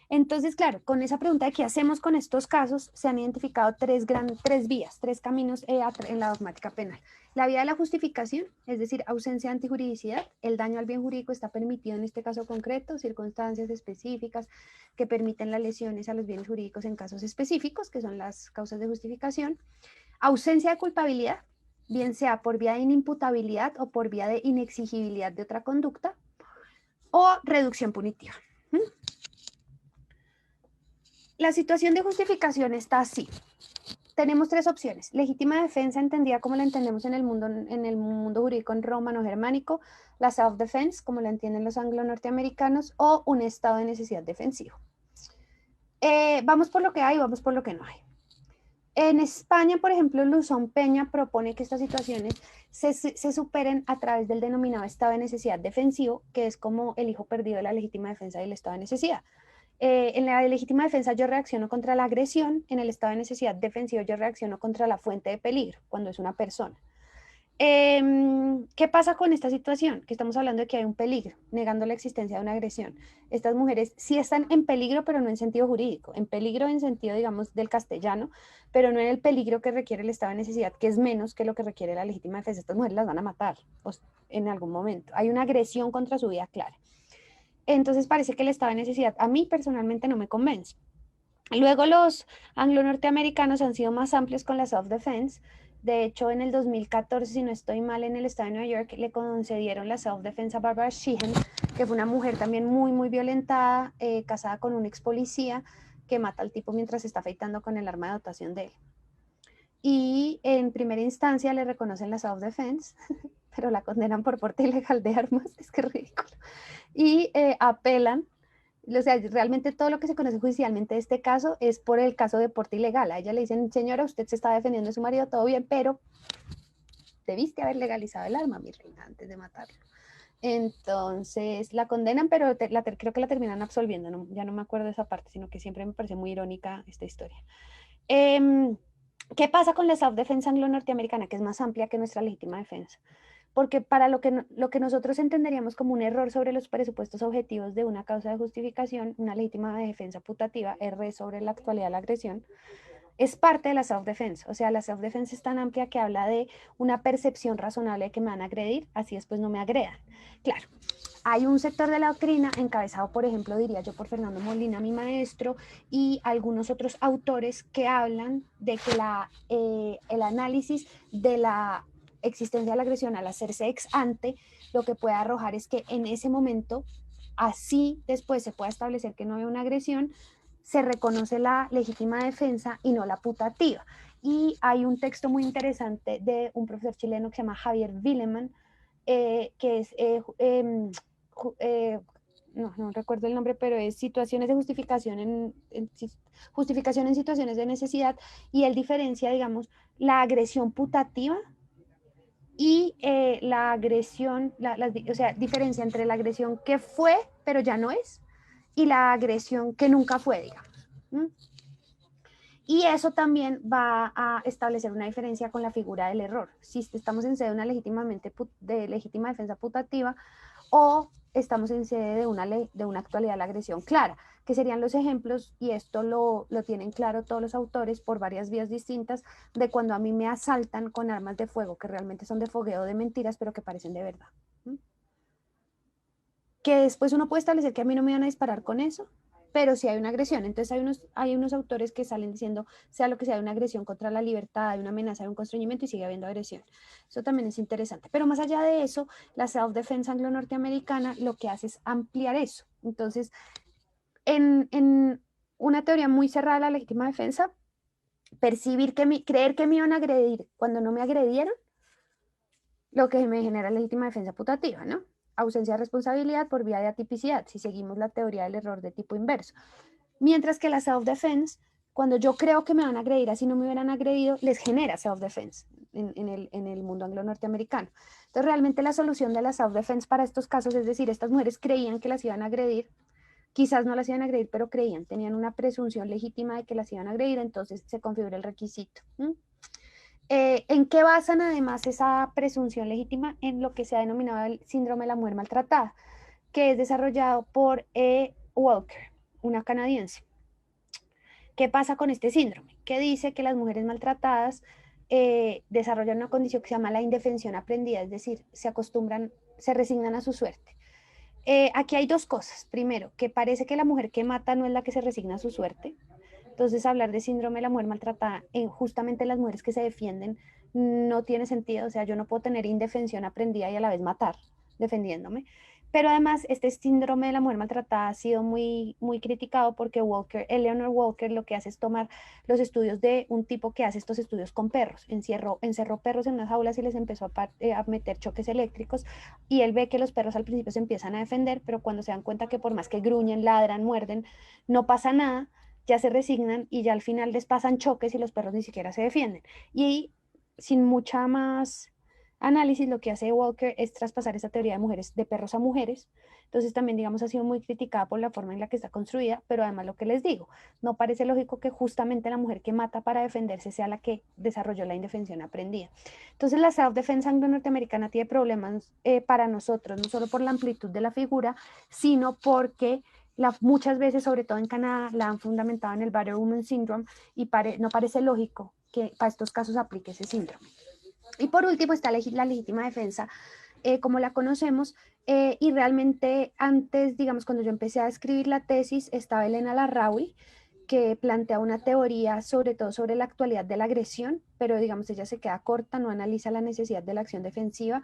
Entonces, claro, con esa pregunta de qué hacemos con estos casos, se han identificado tres vías, tres caminos en la dogmática penal. La vía de la justificación, es decir, ausencia de antijuridicidad. El daño al bien jurídico está permitido en este caso concreto, circunstancias específicas que permiten las lesiones a los bienes jurídicos en casos específicos, que son las causas de justificación. Ausencia de culpabilidad, bien sea por vía de inimputabilidad o por vía de inexigibilidad de otra conducta, o reducción punitiva. La situación de justificación está así. Tenemos tres opciones: legítima defensa, entendida como la entendemos en el mundo jurídico en romano germánico, la self-defense, como la entienden los anglo-norteamericanos, o un estado de necesidad defensivo. Vamos por lo que hay, vamos por lo que no hay. En España, por ejemplo, Luzón Peña propone que estas situaciones se superen a través del denominado estado de necesidad defensivo, que es como el hijo perdido de la legítima defensa y el estado de necesidad. En la legítima defensa yo reacciono contra la agresión, en el estado de necesidad defensivo yo reacciono contra la fuente de peligro, cuando es una persona. ¿Qué pasa con esta situación? Que estamos hablando de que hay un peligro, negando la existencia de una agresión. Estas mujeres sí están en peligro, pero no en sentido jurídico, en peligro en sentido, digamos, del castellano, pero no en el peligro que requiere el estado de necesidad, que es menos que lo que requiere la legítima defensa. Estas mujeres las van a matar en algún momento. Hay una agresión contra su vida clara. Entonces parece que el estado de necesidad a mí personalmente no me convence. Luego los anglo-norteamericanos han sido más amplios con la self-defense. De hecho, en el 2014, si no estoy mal, en el estado de Nueva York le concedieron la self-defense a Barbara Sheehan, que fue una mujer también muy violentada, casada con un ex policía que mata al tipo mientras está afeitando con el arma de dotación de él. Y en primera instancia le reconocen la self-defense, pero la condenan por porte ilegal de armas, es que es ridículo. Y apelan. O sea, realmente todo lo que se conoce judicialmente de este caso es por el caso de porte ilegal. A ella le dicen, señora, usted se está defendiendo de su marido, todo bien, pero debiste haber legalizado el arma, mi reina, antes de matarlo. Entonces la condenan, pero creo que la terminan absolviendo. No, ya no me acuerdo de esa parte, sino que siempre me parece muy irónica esta historia. ¿Qué pasa con la self-defense anglo-norteamericana, que es más amplia que nuestra legítima defensa? Porque para lo que nosotros entenderíamos como un error sobre los presupuestos objetivos de una causa de justificación, una legítima defensa putativa, R sobre la actualidad de la agresión, es parte de la self-defense. O sea, la self-defense es tan amplia que habla de una percepción razonable de que me van a agredir, así después no me agredan. Claro, hay un sector de la doctrina encabezado, por ejemplo, diría yo, por Fernando Molina, mi maestro, y algunos otros autores que hablan de que el análisis de la existencia de la agresión al hacerse ex ante, lo que puede arrojar es que en ese momento, así después se pueda establecer que no hay una agresión, se reconoce la legítima defensa y no la putativa. Y hay un texto muy interesante de un profesor chileno que se llama Javier Willeman, que es, no recuerdo el nombre, pero es situaciones de justificación justificación en situaciones de necesidad, y él diferencia, digamos, la agresión putativa y la agresión, o sea, diferencia entre la agresión que fue, pero ya no es, y la agresión que nunca fue, digamos. ¿Mm? Y eso también va a establecer una diferencia con la figura del error. Si estamos en sede de una legítima defensa putativa o estamos en sede de una actualidad de la agresión clara, que serían los ejemplos, y esto lo tienen claro todos los autores por varias vías distintas, de cuando a mí me asaltan con armas de fuego, que realmente son de fogueo de mentiras, pero que parecen de verdad. ¿Mm? Que después uno puede establecer que a mí no me van a disparar con eso, pero si hay una agresión. Entonces hay unos autores que salen diciendo, sea lo que sea, una agresión contra la libertad, hay una amenaza, hay un constreñimiento y sigue habiendo agresión. Eso también es interesante. Pero más allá de eso, la self-defense anglo-norteamericana lo que hace es ampliar eso. Entonces, en una teoría muy cerrada de la legítima defensa, creer que me iban a agredir cuando no me agredieron, lo que me genera legítima defensa putativa, ¿no? Ausencia de responsabilidad por vía de atipicidad, si seguimos la teoría del error de tipo inverso. Mientras que la self-defense, cuando yo creo que me van a agredir así no me hubieran agredido, les genera self-defense en el mundo anglo-norteamericano. Entonces, realmente la solución de la self-defense para estos casos, es decir, estas mujeres creían que las iban a agredir, quizás no las iban a agredir, pero creían, tenían una presunción legítima de que las iban a agredir, entonces se configura el requisito. ¿En qué basan además esa presunción legítima? En lo que se ha denominado el síndrome de la mujer maltratada, que es desarrollado por Walker, una canadiense. ¿Qué pasa con este síndrome? Que dice que las mujeres maltratadas desarrollan una condición que se llama la indefensión aprendida, es decir, se resignan a su suerte. Aquí hay dos cosas. Primero, que parece que la mujer que mata no es la que se resigna a su suerte. Entonces, hablar de síndrome de la mujer maltratada en justamente las mujeres que se defienden no tiene sentido. O sea, yo no puedo tener indefensión aprendida y a la vez matar defendiéndome. Pero además, este síndrome de la mujer maltratada ha sido muy criticado porque Eleanor Walker lo que hace es tomar los estudios de un tipo que hace estos estudios con perros. Encerró perros en unas jaulas y les empezó a meter choques eléctricos, y él ve que los perros al principio se empiezan a defender, pero cuando se dan cuenta que por más que gruñen, ladran, muerden, no pasa nada, ya se resignan y ya al final les pasan choques y los perros ni siquiera se defienden. Y sin mucha más análisis, lo que hace Walker es traspasar esa teoría de perros a mujeres. Entonces también, digamos, ha sido muy criticada por la forma en la que está construida, pero además lo que les digo, no parece lógico que justamente la mujer que mata para defenderse sea la que desarrolló la indefensión aprendida. Entonces la self-defense anglo-norteamericana tiene problemas para nosotros, no solo por la amplitud de la figura, sino porque muchas veces, sobre todo en Canadá, la han fundamentado en el Battered Woman Syndrome, y no parece lógico que para estos casos aplique ese síndrome. Y por último está la legítima defensa, como la conocemos, y realmente antes, digamos, cuando yo empecé a escribir la tesis, estaba Elena Larraui, que plantea una teoría sobre todo sobre la actualidad de la agresión, pero digamos ella se queda corta, no analiza la necesidad de la acción defensiva,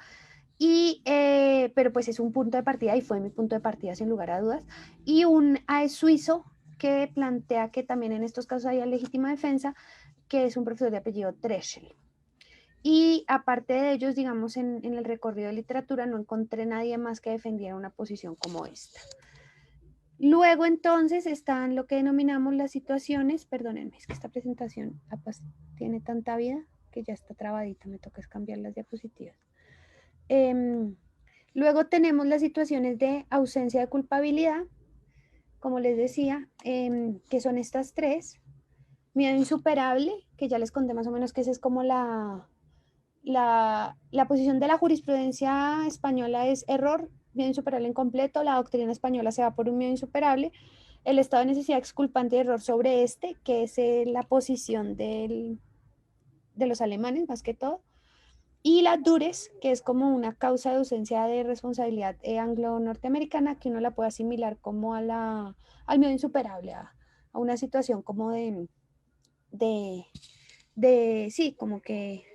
pero pues es un punto de partida y fue mi punto de partida sin lugar a dudas, y un AES suizo que plantea que también en estos casos hay legítima defensa, que es un profesor de apellido Treschel. Y aparte de ellos, digamos, en el recorrido de literatura no encontré nadie más que defendiera una posición como esta. Luego entonces están lo que denominamos las situaciones, perdónenme, es que esta presentación tiene tanta vida que ya está trabadita, me toca cambiar las diapositivas. Luego tenemos las situaciones de ausencia de culpabilidad, como les decía, que son estas tres. Miedo insuperable, que ya les conté más o menos que esa es como la posición de la jurisprudencia española es error, miedo insuperable incompleto, la doctrina española se va por un miedo insuperable, el estado de necesidad exculpante de error sobre este, que es la posición de los alemanes más que todo, y la dures, que es como una causa de ausencia de responsabilidad anglo-norteamericana, que uno la puede asimilar como al miedo insuperable, a una situación como sí, como que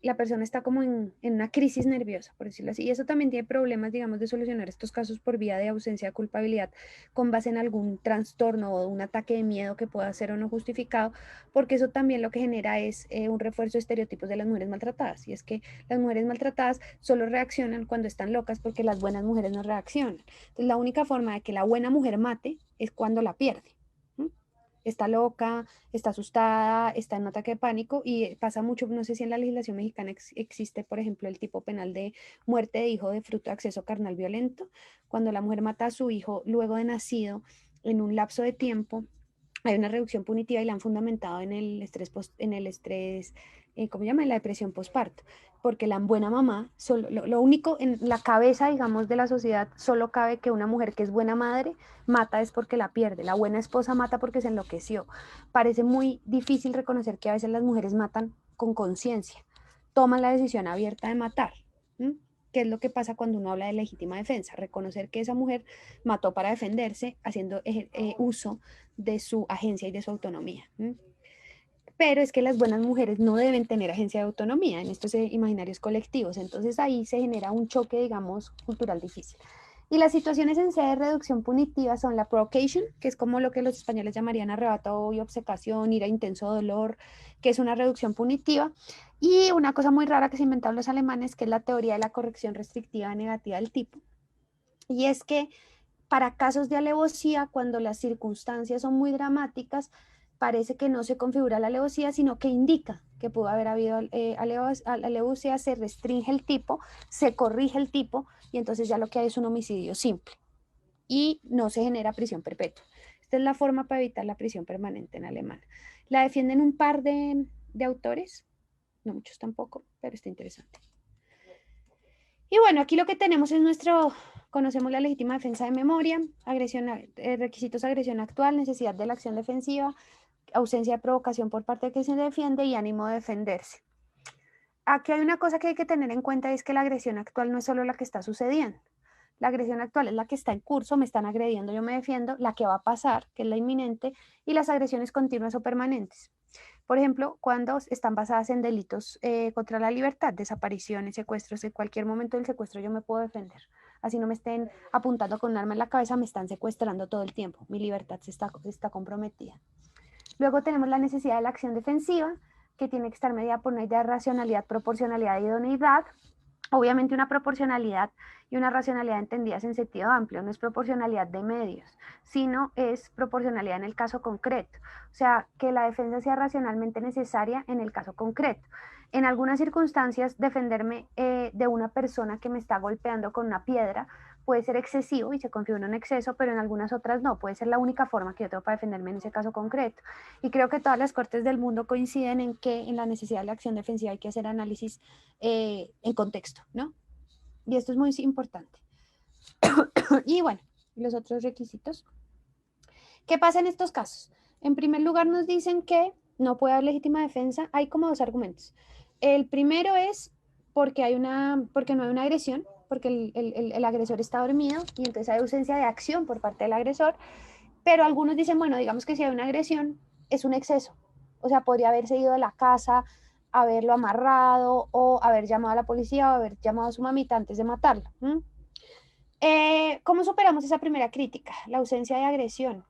la persona está como en una crisis nerviosa, por decirlo así, y eso también tiene problemas, digamos, de solucionar estos casos por vía de ausencia de culpabilidad con base en algún trastorno o un ataque de miedo que pueda ser o no justificado, porque eso también lo que genera es un refuerzo de estereotipos de las mujeres maltratadas, y es que las mujeres maltratadas solo reaccionan cuando están locas porque las buenas mujeres no reaccionan. Entonces la única forma de que la buena mujer mate es cuando la pierde. Está loca, está asustada, está en un ataque de pánico, y pasa mucho, no sé si en la legislación mexicana existe, por ejemplo, el tipo penal de muerte de hijo de fruto de acceso carnal violento, cuando la mujer mata a su hijo luego de nacido en un lapso de tiempo, hay una reducción punitiva y la han fundamentado en el estrés, ¿cómo se llama? En la depresión postparto, porque la buena mamá, lo único en la cabeza, digamos, de la sociedad, solo cabe que una mujer que es buena madre mata es porque la pierde, la buena esposa mata porque se enloqueció. Parece muy difícil reconocer que a veces las mujeres matan con conciencia, toman la decisión abierta de matar. ¿Qué es lo que pasa cuando uno habla de legítima defensa? Reconocer que esa mujer mató para defenderse, haciendo uso de su agencia y de su autonomía. Pero es que las buenas mujeres no deben tener agencia de autonomía en estos imaginarios colectivos, entonces ahí se genera un choque, digamos, cultural difícil. Y las situaciones en sede de reducción punitiva son la provocation, que es como lo que los españoles llamarían arrebato y obcecación, ira, intenso dolor, que es una reducción punitiva, y una cosa muy rara que se inventaron los alemanes, que es la teoría de la corrección restrictiva negativa del tipo, y es que para casos de alevosía, cuando las circunstancias son muy dramáticas, parece que no se configura la alevosía, sino que indica que pudo haber habido alevosía, se restringe el tipo, se corrige el tipo, y entonces ya lo que hay es un homicidio simple y no se genera prisión perpetua. Esta es la forma para evitar la prisión permanente en alemán. La defienden un par de autores, no muchos tampoco, pero está interesante. Y bueno, aquí lo que tenemos es conocemos la legítima defensa de memoria, requisitos de agresión actual, necesidad de la acción defensiva, ausencia de provocación por parte de quien se defiende y ánimo de defenderse. Aquí hay una cosa que hay que tener en cuenta, y es que la agresión actual no es solo la que está sucediendo. La agresión actual es la que está en curso, me están agrediendo, yo me defiendo, la que va a pasar, que es la inminente, y las agresiones continuas o permanentes. Por ejemplo, cuando están basadas en delitos contra la libertad, desapariciones, secuestros, en cualquier momento del secuestro yo me puedo defender. Así no me estén apuntando con un arma en la cabeza, me están secuestrando todo el tiempo. Mi libertad está comprometida. Luego tenemos la necesidad de la acción defensiva, que tiene que estar mediada por una idea de racionalidad, proporcionalidad e idoneidad. Obviamente una proporcionalidad y una racionalidad entendidas en sentido amplio, no es proporcionalidad de medios, sino es proporcionalidad en el caso concreto. O sea, que la defensa sea racionalmente necesaria en el caso concreto. En algunas circunstancias, defenderme de una persona que me está golpeando con una piedra puede ser excesivo y se configura un exceso, pero en algunas otras no, puede ser la única forma que yo tengo para defenderme en ese caso concreto. Y creo que todas las cortes del mundo coinciden en que en la necesidad de la acción defensiva hay que hacer análisis en contexto, ¿no? Y esto es muy importante. Y bueno, los otros requisitos. ¿Qué pasa en estos casos? En primer lugar, nos dicen que no puede haber legítima defensa. Hay como dos argumentos. El primero es porque no hay una agresión, porque el agresor está dormido y entonces hay ausencia de acción por parte del agresor. Pero algunos dicen, bueno, digamos que si hay una agresión, es un exceso. O sea, podría haberse ido de la casa, haberlo amarrado, o haber llamado a la policía, o haber llamado a su mamita antes de matarlo. ¿Cómo superamos esa primera crítica? La ausencia de agresión.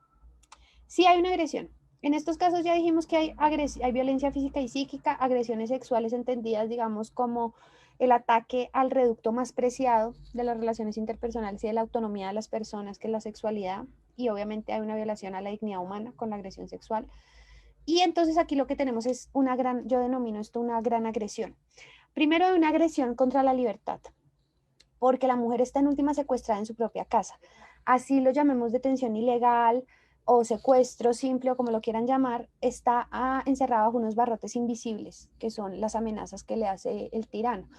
Sí hay una agresión. En estos casos ya dijimos que hay violencia física y psíquica, agresiones sexuales entendidas, digamos, como el ataque al reducto más preciado de las relaciones interpersonales y de la autonomía de las personas, que es la sexualidad, y obviamente hay una violación a la dignidad humana con la agresión sexual. Y entonces aquí lo que tenemos es yo denomino esto una gran agresión. Primero, hay una agresión contra la libertad, porque la mujer está en última secuestrada en su propia casa. Así lo llamemos detención ilegal o secuestro simple o como lo quieran llamar, está encerrada bajo unos barrotes invisibles, que son las amenazas que le hace el tirano.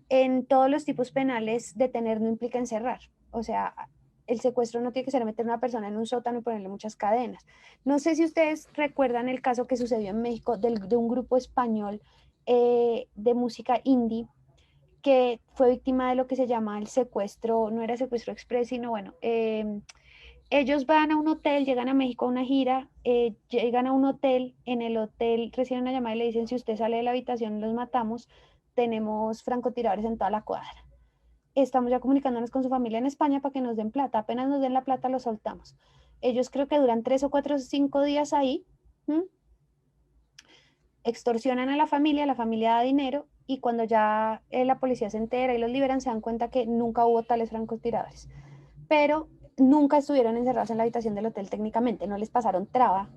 En todos los tipos penales, detener no implica encerrar. O sea, el secuestro no tiene que ser meter a una persona en un sótano y ponerle muchas cadenas. No sé si ustedes recuerdan el caso que sucedió en México de un grupo español de música indie que fue víctima de lo que se llama el secuestro, no era secuestro express, sino bueno, ellos van a un hotel, llegan a México a una gira, llegan a un hotel, en el hotel reciben una llamada y le dicen, si usted sale de la habitación los matamos, tenemos francotiradores en toda la cuadra. Estamos ya comunicándonos con su familia en España para que nos den plata, apenas nos den la plata los soltamos. Ellos creo que duran 3 o 4 o 5 días ahí, extorsionan a la familia da dinero y cuando ya la policía se entera y los liberan se dan cuenta que nunca hubo tales francotiradores. Pero nunca estuvieron encerrados en la habitación del hotel técnicamente, no les pasaron traba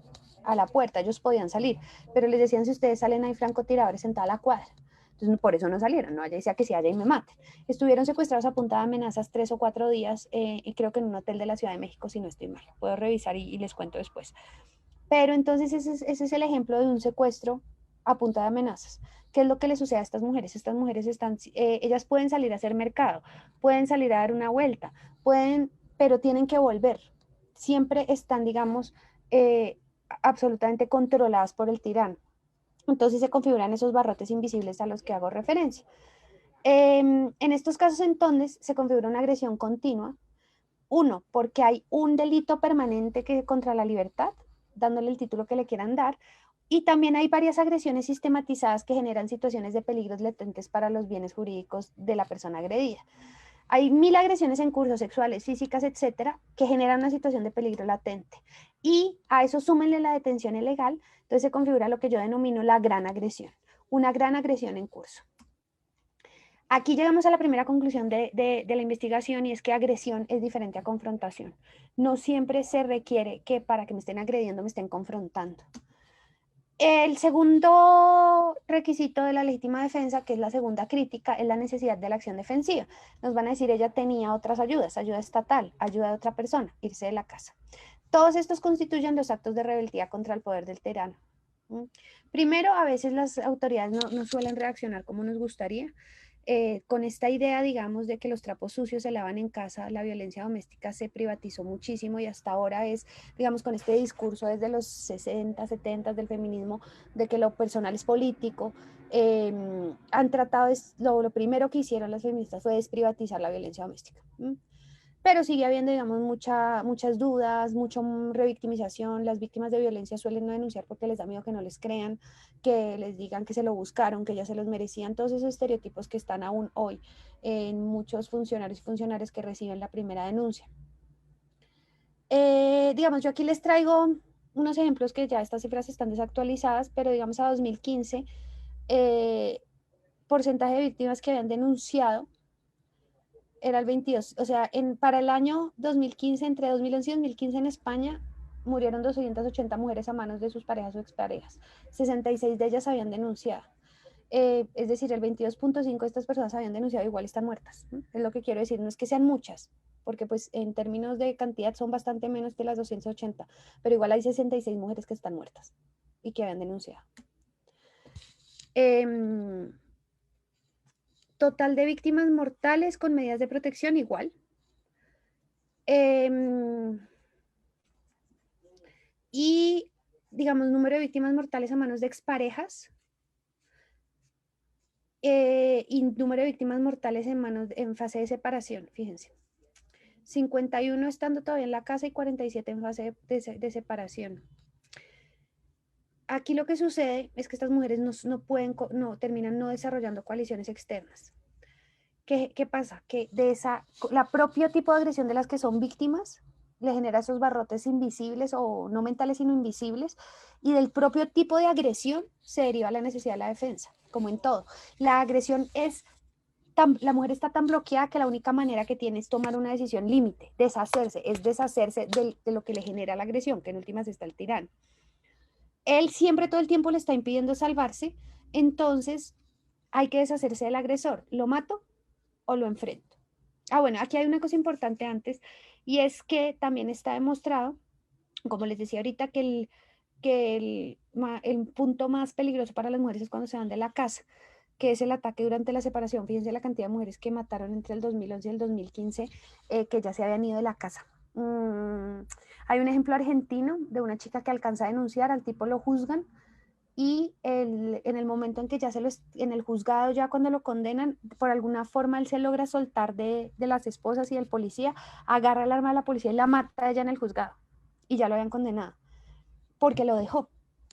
a la puerta, ellos podían salir, pero les decían, si ustedes salen hay francotiradores en toda la cuadra. Entonces por eso no salieron, no, ella decía que si haya y me maten. Estuvieron secuestrados a punta de amenazas 3 o 4 días, y creo que en un hotel de la Ciudad de México, si no estoy mal, puedo revisar y les cuento después. Pero entonces ese es el ejemplo de un secuestro a punta de amenazas. ¿Qué es lo que le sucede a estas mujeres? Estas mujeres ellas pueden salir a hacer mercado, pueden salir a dar una vuelta, pero tienen que volver. Siempre están, digamos, absolutamente controladas por el tirano. Entonces se configuran esos barrotes invisibles a los que hago referencia. En estos casos, entonces, se configura una agresión continua. Uno, porque hay un delito permanente contra la libertad, dándole el título que le quieran dar, y también hay varias agresiones sistematizadas que generan situaciones de peligros latentes para los bienes jurídicos de la persona agredida. Hay 1000 agresiones en curso, sexuales, físicas, etcétera, que generan una situación de peligro latente. Y a eso súmenle la detención ilegal, entonces se configura lo que yo denomino la gran agresión, una gran agresión en curso. Aquí llegamos a la primera conclusión de la investigación y es que agresión es diferente a confrontación. No siempre se requiere que para que me estén agrediendo me estén confrontando. El segundo requisito de la legítima defensa, que es la segunda crítica, es la necesidad de la acción defensiva. Nos van a decir, ella tenía otras ayudas, ayuda estatal, ayuda de otra persona, irse de la casa. Todos estos constituyen los actos de rebeldía contra el poder del tirano. Primero, a veces las autoridades no suelen reaccionar como nos gustaría. Con esta idea, digamos, de que los trapos sucios se lavan en casa, la violencia doméstica se privatizó muchísimo y hasta ahora es, digamos, con este discurso desde los 60, 70 del feminismo, de que lo personal es político, han tratado, lo primero que hicieron las feministas fue desprivatizar la violencia doméstica. Pero sigue habiendo, digamos, muchas dudas, mucha revictimización. Las víctimas de violencia suelen no denunciar porque les da miedo que no les crean, que les digan que se lo buscaron, que ya se los merecían. Todos esos estereotipos que están aún hoy en muchos funcionarios y funcionarias que reciben la primera denuncia. Digamos, yo aquí les traigo unos ejemplos que ya estas cifras están desactualizadas, pero digamos a 2015, porcentaje de víctimas que habían denunciado era el 22, o sea, para el año 2015, entre 2011 y 2015 en España, murieron 280 mujeres a manos de sus parejas o exparejas. 66 de ellas habían denunciado. Es decir, el 22.5 de estas personas habían denunciado, igual están muertas. Es lo que quiero decir, no es que sean muchas, porque pues en términos de cantidad son bastante menos que las 280, pero igual hay 66 mujeres que están muertas y que habían denunciado. Total de víctimas mortales con medidas de protección igual. Y, digamos, número de víctimas mortales a manos de exparejas y número de víctimas mortales en fase de separación, fíjense. 51 estando todavía en la casa y 47 en fase de separación. Aquí lo que sucede es que estas mujeres terminan no desarrollando coaliciones externas. ¿Qué pasa? Que la propio tipo de agresión de las que son víctimas le genera esos barrotes invisibles o no mentales sino invisibles, y del propio tipo de agresión se deriva la necesidad de la defensa, como en todo. La agresión la mujer está tan bloqueada que la única manera que tiene es tomar una decisión límite, deshacerse de lo que le genera la agresión, que en últimas está el tirano. Él siempre todo el tiempo le está impidiendo salvarse, entonces hay que deshacerse del agresor. ¿Lo mato o lo enfrento? Bueno, aquí hay una cosa importante antes, y es que también está demostrado, como les decía ahorita, que el punto más peligroso para las mujeres es cuando se van de la casa, que es el ataque durante la separación. Fíjense la cantidad de mujeres que mataron entre el 2011 y el 2015, que ya se habían ido de la casa. Hay un ejemplo argentino de una chica que alcanza a denunciar, al tipo lo juzgan, y en el momento en que en el juzgado, ya cuando lo condenan, por alguna forma él se logra soltar de las esposas y del policía, agarra el arma de la policía y la mata ella en el juzgado, y ya lo habían condenado, porque lo dejó.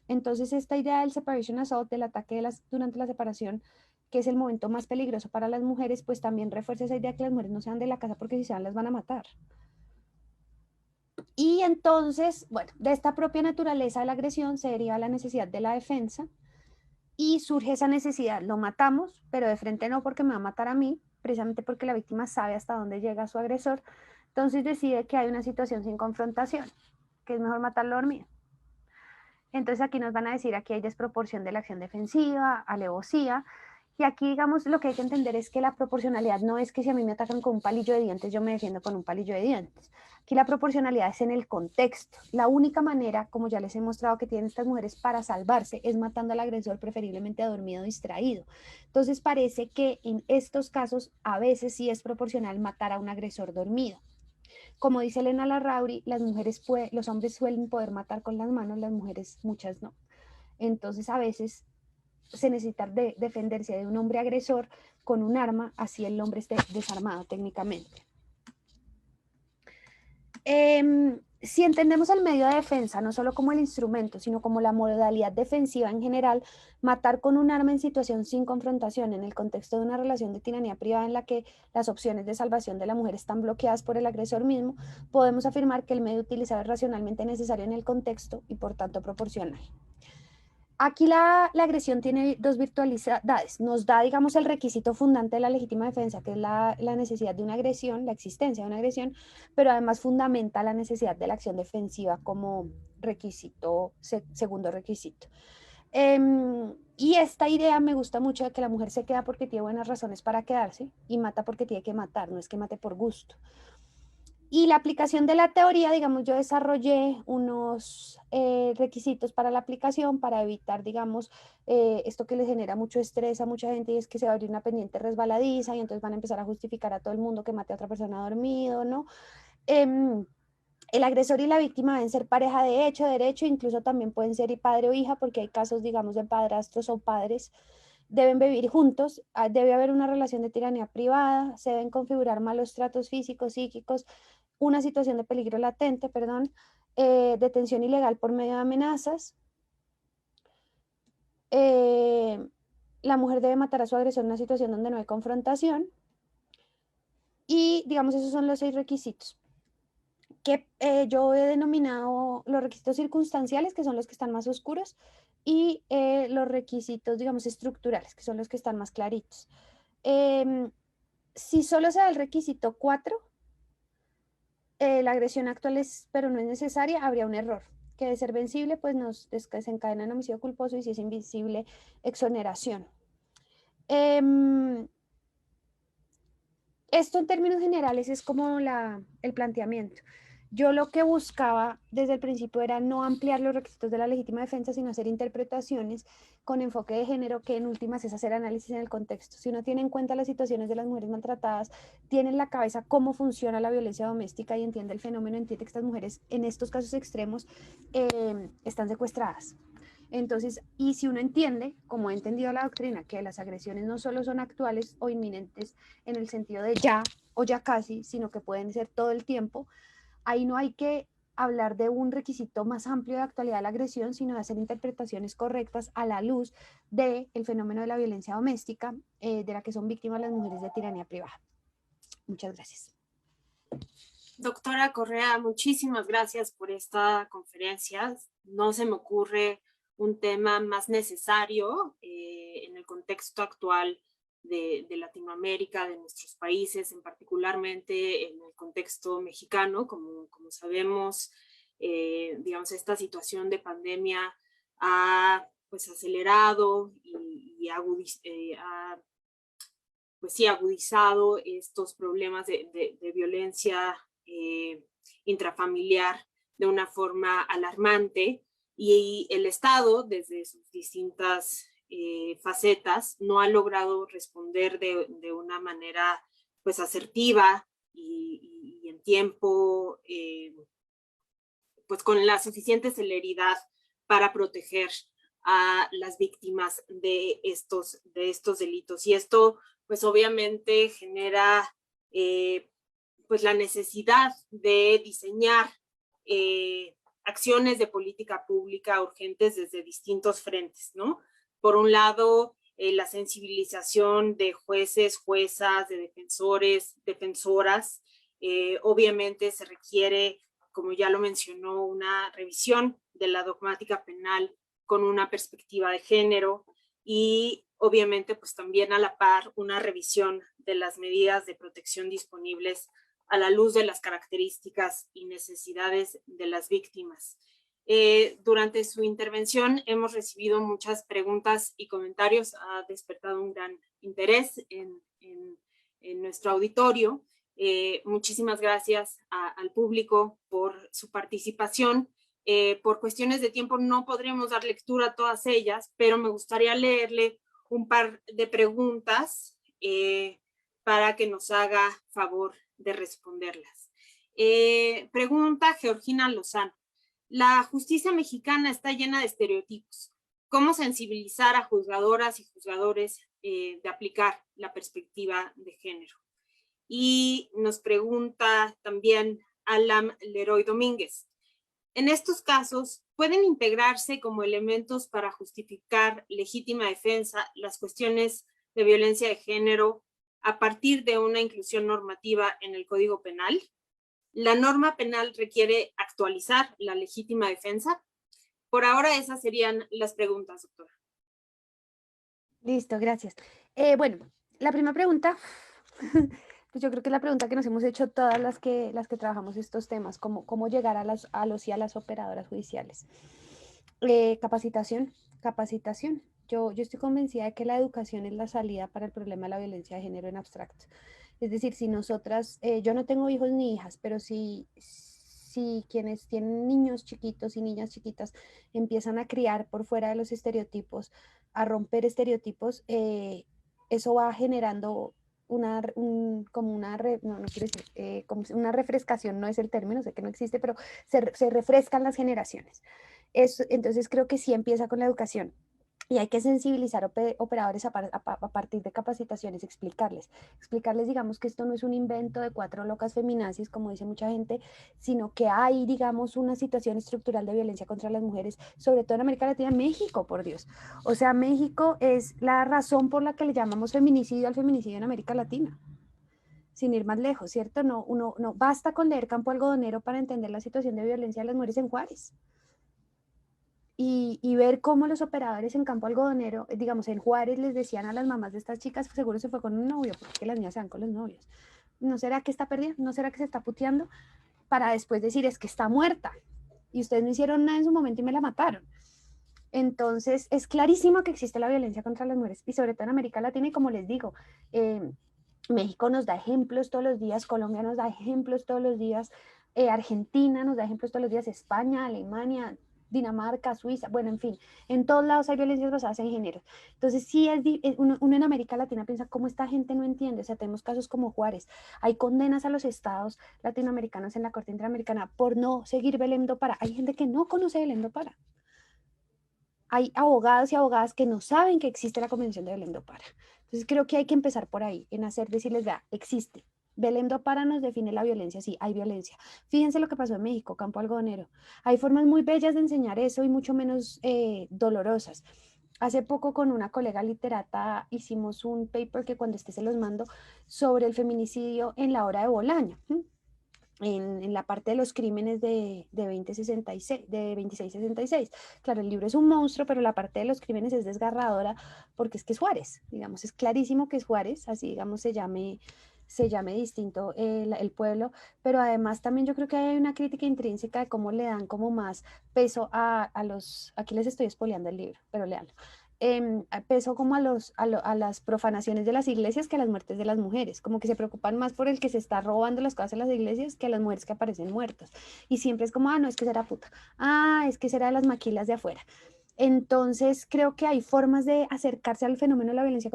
Entonces esta idea del separation assault, del ataque durante la separación, que es el momento más peligroso para las mujeres, pues también refuerza esa idea que las mujeres no se van de la casa porque si se van las van a matar. Y entonces, bueno, de esta propia naturaleza de la agresión se deriva la necesidad de la defensa, y surge esa necesidad. Lo matamos, pero de frente no, porque me va a matar a mí, precisamente porque la víctima sabe hasta dónde llega su agresor. Entonces decide que hay una situación sin confrontación, que es mejor matarlo dormido. Entonces aquí nos van a decir, aquí hay desproporción de la acción defensiva, alevosía, y aquí, digamos, lo que hay que entender es que la proporcionalidad no es que si a mí me atacan con un palillo de dientes, yo me defiendo con un palillo de dientes. Aquí la proporcionalidad es en el contexto. La única manera, como ya les he mostrado, que tienen estas mujeres para salvarse es matando al agresor, preferiblemente dormido o distraído. Entonces parece que en estos casos a veces sí es proporcional matar a un agresor dormido. Como dice Elena Larrauri, los hombres suelen poder matar con las manos, las mujeres muchas no. Entonces a veces se necesita defenderse de un hombre agresor con un arma, así el hombre esté desarmado técnicamente. Si entendemos el medio de defensa no solo como el instrumento, sino como la modalidad defensiva en general, matar con un arma en situación sin confrontación en el contexto de una relación de tiranía privada en la que las opciones de salvación de la mujer están bloqueadas por el agresor mismo, podemos afirmar que el medio utilizado es racionalmente necesario en el contexto y por tanto proporcional. Aquí la agresión tiene dos virtualidades. Nos da, digamos, el requisito fundante de la legítima defensa, que es la necesidad de una agresión, la existencia de una agresión, pero además fundamenta la necesidad de la acción defensiva como requisito, segundo requisito. Y esta idea me gusta mucho, de que la mujer se queda porque tiene buenas razones para quedarse y mata porque tiene que matar, no es que mate por gusto. Y la aplicación de la teoría, digamos, yo desarrollé unos requisitos para la aplicación para evitar, digamos, esto que les genera mucho estrés a mucha gente, y es que se va a abrir una pendiente resbaladiza y entonces van a empezar a justificar a todo el mundo que mate a otra persona dormido, ¿no? El agresor y la víctima deben ser pareja de hecho, derecho, incluso también pueden ser padre o hija, porque hay casos, digamos, de padrastros o padres. Deben vivir juntos, debe haber una relación de tiranía privada, se deben configurar malos tratos físicos, psíquicos, una situación de peligro latente, detención ilegal por medio de amenazas. La mujer debe matar a su agresor en una situación donde no hay confrontación. Y, digamos, esos son los 6 requisitos que yo he denominado los requisitos circunstanciales, que son los que están más oscuros, y los requisitos, digamos, estructurales, que son los que están más claritos. Si solo se da el requisito 4, la agresión actual pero no es necesaria, habría un error, que de ser vencible, pues nos desencadena en homicidio culposo, y si es invisible, exoneración. Esto en términos generales es como el planteamiento. Yo lo que buscaba desde el principio era no ampliar los requisitos de la legítima defensa, sino hacer interpretaciones con enfoque de género, que en últimas es hacer análisis en el contexto. Si uno tiene en cuenta las situaciones de las mujeres maltratadas, tiene en la cabeza cómo funciona la violencia doméstica y entiende el fenómeno, entiende que estas mujeres en estos casos extremos están secuestradas. Entonces, y si uno entiende, como ha entendido la doctrina, que las agresiones no solo son actuales o inminentes en el sentido de ya o ya casi, sino que pueden ser todo el tiempo, ahí no hay que hablar de un requisito más amplio de actualidad de la agresión, sino de hacer interpretaciones correctas a la luz del fenómeno de la violencia doméstica, de la que son víctimas las mujeres de tiranía privada. Muchas gracias. Doctora Correa, muchísimas gracias por esta conferencia. No se me ocurre un tema más necesario en el contexto actual de Latinoamérica, de nuestros países, en particularmente en el contexto mexicano. Como sabemos, digamos, esta situación de pandemia ha pues acelerado y ha pues sí, agudizado estos problemas de violencia intrafamiliar de una forma alarmante, y el Estado, desde sus distintas facetas, no ha logrado responder de una manera pues asertiva y en tiempo, pues con la suficiente celeridad para proteger a las víctimas de estos delitos. Y esto pues obviamente genera pues la necesidad de diseñar acciones de política pública urgentes desde distintos frentes, ¿no? Por un lado, la sensibilización de jueces, juezas, de defensores, defensoras. Obviamente se requiere, como ya lo mencionó, una revisión de la dogmática penal con una perspectiva de género, y obviamente pues también a la par una revisión de las medidas de protección disponibles a la luz de las características y necesidades de las víctimas. Durante su intervención hemos recibido muchas preguntas y comentarios, ha despertado un gran interés en nuestro auditorio. Muchísimas gracias al público por su participación. Por cuestiones de tiempo no podremos dar lectura a todas ellas, pero me gustaría leerle un par de preguntas para que nos haga favor de responderlas. Pregunta Georgina Lozano. La justicia mexicana está llena de estereotipos. ¿Cómo sensibilizar a juzgadoras y juzgadores de aplicar la perspectiva de género? Y nos pregunta también Alam Leroy Domínguez. En estos casos, ¿pueden integrarse como elementos para justificar legítima defensa las cuestiones de violencia de género a partir de una inclusión normativa en el Código Penal? ¿La norma penal requiere actualizar la legítima defensa? Por ahora esas serían las preguntas, doctora. Listo, gracias. Bueno, la primera pregunta, pues yo creo que es la pregunta que nos hemos hecho todas las que trabajamos estos temas, cómo llegar a los y a las operadoras judiciales. Capacitación. Yo estoy convencida de que la educación es la salida para el problema de la violencia de género en abstracto. Es decir, si nosotras, yo no tengo hijos ni hijas, pero si quienes tienen niños chiquitos y niñas chiquitas empiezan a criar por fuera de los estereotipos, a romper estereotipos, eso va generando como una refrescación, no es el término, sé que no existe, pero se refrescan las generaciones. Entonces creo que sí empieza con la educación. Y hay que sensibilizar operadores a partir de capacitaciones, explicarles, digamos, que esto no es un invento de 4 locas feminazis, como dice mucha gente, sino que hay, digamos, una situación estructural de violencia contra las mujeres, sobre todo en América Latina, México, por Dios. O sea, México es la razón por la que le llamamos feminicidio al feminicidio en América Latina. Sin ir más lejos, ¿cierto? No basta con leer Campo Algodonero para entender la situación de violencia de las mujeres en Juárez. Y ver cómo los operadores en Campo Algodonero, digamos, en Juárez les decían a las mamás de estas chicas que seguro se fue con un novio, porque las niñas se van con los novios. ¿No será que está perdida? ¿No será que se está puteando? Para después decir, es que está muerta. Y ustedes no hicieron nada en su momento y me la mataron. Entonces, es clarísimo que existe la violencia contra las mujeres, y sobre todo en América Latina, y como les digo, México nos da ejemplos todos los días, Colombia nos da ejemplos todos los días, Argentina nos da ejemplos todos los días, España, Alemania, Dinamarca, Suiza, bueno, en fin, en todos lados hay violencias basadas en género. Entonces, sí, uno en América Latina piensa, ¿cómo esta gente no entiende? O sea, tenemos casos como Juárez, hay condenas a los estados latinoamericanos en la Corte Interamericana por no seguir Belém do Pará. Hay gente que no conoce Belém do Pará. Hay abogados y abogadas que no saben que existe la Convención de Belém do Pará. Entonces, creo que hay que empezar por ahí, en decirles, vea, existe. Belém do Pará nos define la violencia, sí, hay violencia. Fíjense lo que pasó en México, Campo Algodonero. Hay formas muy bellas de enseñar eso y mucho menos dolorosas. Hace poco con una colega literata hicimos un paper que cuando esté se los mando sobre el feminicidio en la hora de Bolaño. En la parte de los crímenes de 2066, de 2666. Claro, el libro es un monstruo, pero la parte de los crímenes es desgarradora porque es que es Juárez, digamos, es clarísimo que es Juárez, así digamos se llame distinto el pueblo, pero además también yo creo que hay una crítica intrínseca de cómo le dan como más peso a los, aquí les estoy espoleando el libro, pero léanlo, peso como a las profanaciones de las iglesias que a las muertes de las mujeres, como que se preocupan más por el que se está robando las cosas en las iglesias que a las mujeres que aparecen muertas. Y siempre es como, no, es que será puta, es que será de las maquilas de afuera. Entonces creo que hay formas de acercarse al fenómeno de la violencia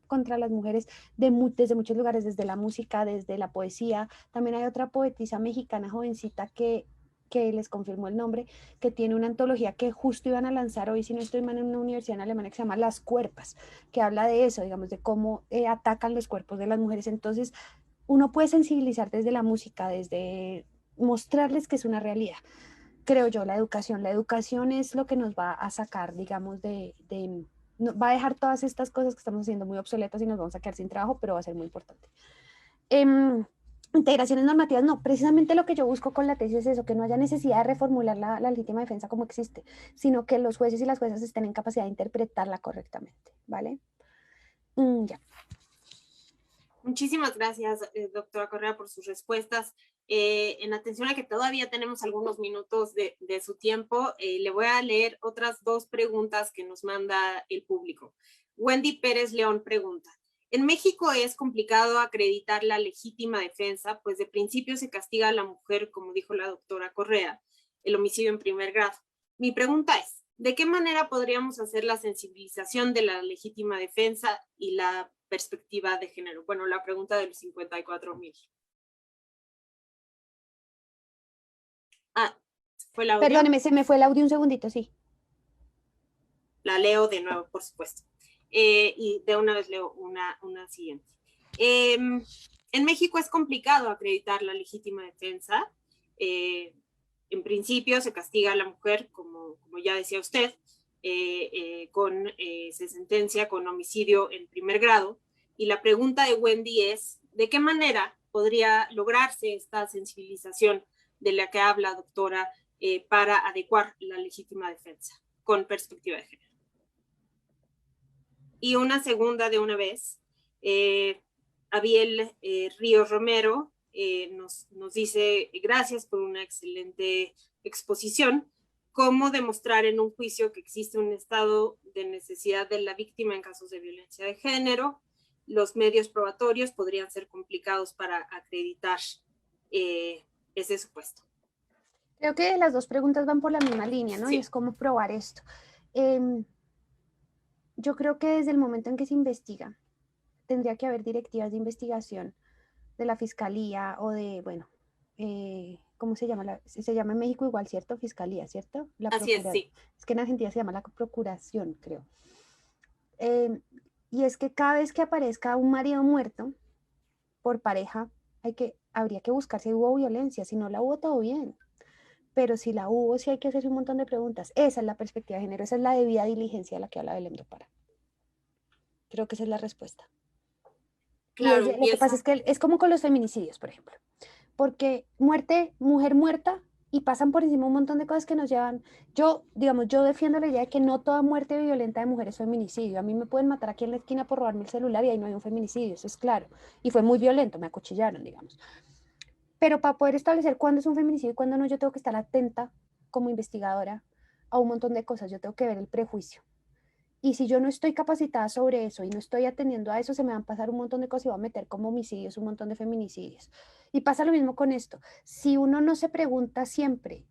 contra las mujeres desde muchos lugares, desde la música, desde la poesía. También hay otra poetisa mexicana jovencita que les confirmó el nombre, que tiene una antología que justo iban a lanzar hoy, si no estoy mal, en una universidad en Alemania que se llama Las Cuerpas, que habla de eso, digamos, de cómo atacan los cuerpos de las mujeres. Entonces, uno puede sensibilizar desde la música, desde mostrarles que es una realidad. Creo yo, la educación. La educación es lo que nos va a sacar, digamos, va a dejar todas estas cosas que estamos haciendo muy obsoletas y nos vamos a quedar sin trabajo, pero va a ser muy importante. Integraciones normativas, no, precisamente lo que yo busco con la tesis es eso, que no haya necesidad de reformular la legítima defensa como existe, sino que los jueces y las juezas estén en capacidad de interpretarla correctamente, ¿vale? Ya. Muchísimas gracias, doctora Correa, por sus respuestas. En atención a que todavía tenemos algunos minutos de su tiempo, le voy a leer otras dos preguntas que nos manda el público. Wendy Pérez León pregunta, en México es complicado acreditar la legítima defensa, pues de principio se castiga a la mujer, como dijo la doctora Correa, el homicidio en primer grado. Mi pregunta es, ¿de qué manera podríamos hacer la sensibilización de la legítima defensa y la perspectiva de género? Bueno, la pregunta de los 54,000. ¿fue el audio? Perdóneme, se me fue el audio un segundito, sí. La leo de nuevo, por supuesto. Y de una vez leo una siguiente. En México es complicado acreditar la legítima defensa. En principio se castiga a la mujer, como ya decía usted, se sentencia con homicidio en primer grado. Y la pregunta de Wendy es, ¿de qué manera podría lograrse esta sensibilización de la que habla, doctora, para adecuar la legítima defensa con perspectiva de género? Y una segunda de una vez, Abiel Ríos Romero nos dice, gracias por una excelente exposición, cómo demostrar en un juicio que existe un estado de necesidad de la víctima en casos de violencia de género. Los medios probatorios podrían ser complicados para acreditar ese supuesto. Creo que las dos preguntas van por la misma línea, ¿no? Sí. Y es cómo probar esto. Yo creo que desde el momento en que se investiga, tendría que haber directivas de investigación de la fiscalía o de, bueno, ¿cómo se llama? Se llama en México igual, ¿cierto? Fiscalía, ¿cierto? Así es, sí. Es que en Argentina se llama la procuración, creo. Y es que cada vez que aparezca un marido muerto por pareja, habría que buscar si hubo violencia. Si no la hubo, todo bien. Pero si la hubo, sí hay que hacerse un montón de preguntas. Esa es la perspectiva de género, esa es la debida diligencia de la que habla Belém do Pará. Creo que esa es la respuesta. Claro, lo que pasa es que es como con los feminicidios, por ejemplo. Porque mujer muerta, y pasan por encima un montón de cosas que nos llevan. Yo defiendo la idea de que no toda muerte violenta de mujer es feminicidio. A mí me pueden matar aquí en la esquina por robarme el celular y ahí no hay un feminicidio, eso es claro. Y fue muy violento, me acuchillaron, digamos. Pero para poder establecer cuándo es un feminicidio y cuándo no, yo tengo que estar atenta como investigadora a un montón de cosas. Yo tengo que ver el prejuicio. Y si yo no estoy capacitada sobre eso y no estoy atendiendo a eso, se me van a pasar un montón de cosas y va a meter como homicidios, un montón de feminicidios. Y pasa lo mismo con esto. Si uno no se pregunta siempre,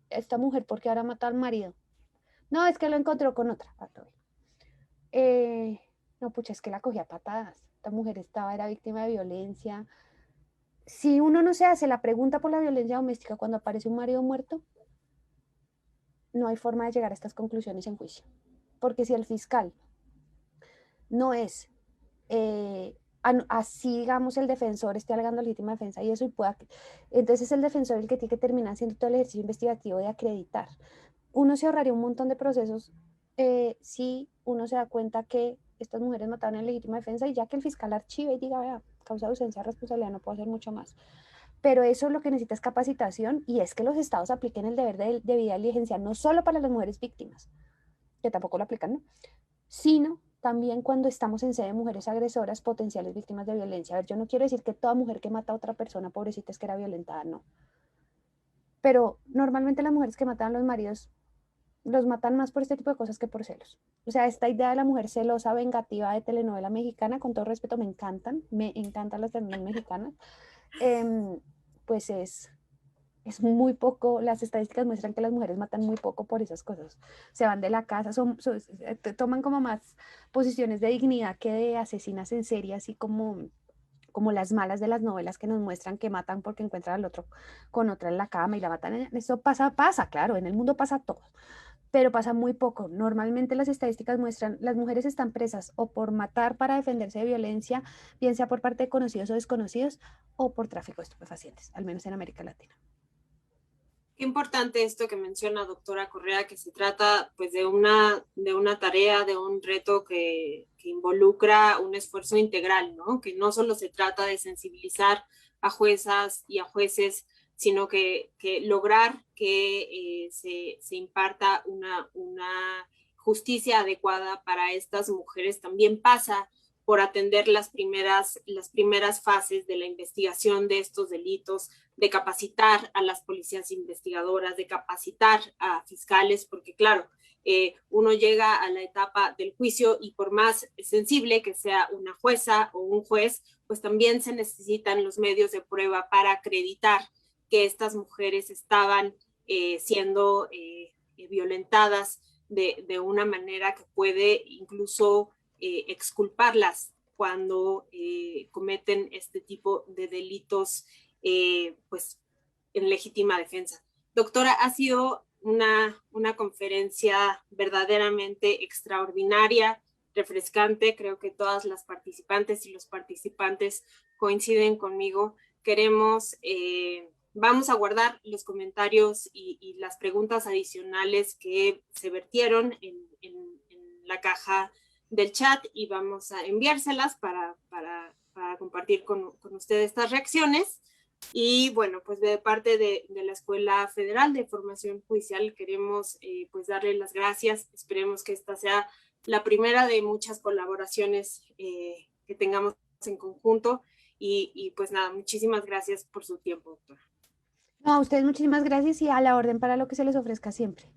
esta mujer, ¿por qué ahora mató al marido? No, es que lo encontró con otra. No, pucha, es que la cogía a patadas. Esta mujer era víctima de violencia. Si uno no se hace la pregunta por la violencia doméstica cuando aparece un marido muerto, no hay forma de llegar a estas conclusiones en juicio. Porque si el fiscal no es así, digamos, el defensor esté alegando legítima defensa y eso, y entonces es el defensor el que tiene que terminar haciendo todo el ejercicio investigativo de acreditar. Uno se ahorraría un montón de procesos si uno se da cuenta que estas mujeres mataron en legítima defensa, y ya que el fiscal archive y diga, vea, causa de ausencia de responsabilidad, no puedo hacer mucho más. Pero eso lo que necesita es capacitación, y es que los estados apliquen el deber de debida diligencia, no solo para las mujeres víctimas, que tampoco lo aplican, ¿no?, sino también cuando estamos en sede de mujeres agresoras, potenciales víctimas de violencia. A ver, yo no quiero decir que toda mujer que mata a otra persona, pobrecita, es que era violentada, no. Pero normalmente las mujeres que matan a los maridos los matan más por este tipo de cosas que por celos. O sea, esta idea de la mujer celosa, vengativa de telenovela mexicana, con todo respeto, me encantan las telenovelas mexicanas, pues es muy poco. Las estadísticas muestran que las mujeres matan muy poco por esas cosas. Se van de la casa, toman como más posiciones de dignidad que de asesinas en serie, así como las malas de las novelas que nos muestran que matan porque encuentran al otro con otra en la cama y la matan. Eso pasa, claro, en el mundo pasa todo, pero pasa muy poco. Normalmente las estadísticas muestran las mujeres están presas o por matar para defenderse de violencia, bien sea por parte de conocidos o desconocidos, o por tráfico de estupefacientes, al menos en América Latina. Qué importante esto que menciona, doctora Correa, que se trata pues de una tarea, de un reto que involucra un esfuerzo integral, ¿no? Que no solo se trata de sensibilizar a juezas y a jueces, sino que lograr que se imparta una justicia adecuada para estas mujeres también pasa por atender las primeras fases de la investigación de estos delitos, de capacitar a las policías investigadoras, de capacitar a fiscales, porque claro, uno llega a la etapa del juicio y por más sensible que sea una jueza o un juez, pues también se necesitan los medios de prueba para acreditar que estas mujeres estaban siendo violentadas de una manera que puede incluso exculparlas cuando cometen este tipo de delitos pues en legítima defensa. Doctora, ha sido una conferencia verdaderamente extraordinaria, refrescante. Creo que todas las participantes y los participantes coinciden conmigo. Vamos a guardar los comentarios y las preguntas adicionales que se vertieron en la caja del chat, y vamos a enviárselas para compartir con ustedes estas reacciones. Y bueno, pues de parte de la Escuela Federal de Formación Judicial queremos pues darle las gracias. Esperemos que esta sea la primera de muchas colaboraciones que tengamos en conjunto, y pues nada, muchísimas gracias por su tiempo, doctora. No, a ustedes muchísimas gracias, y a la orden para lo que se les ofrezca siempre.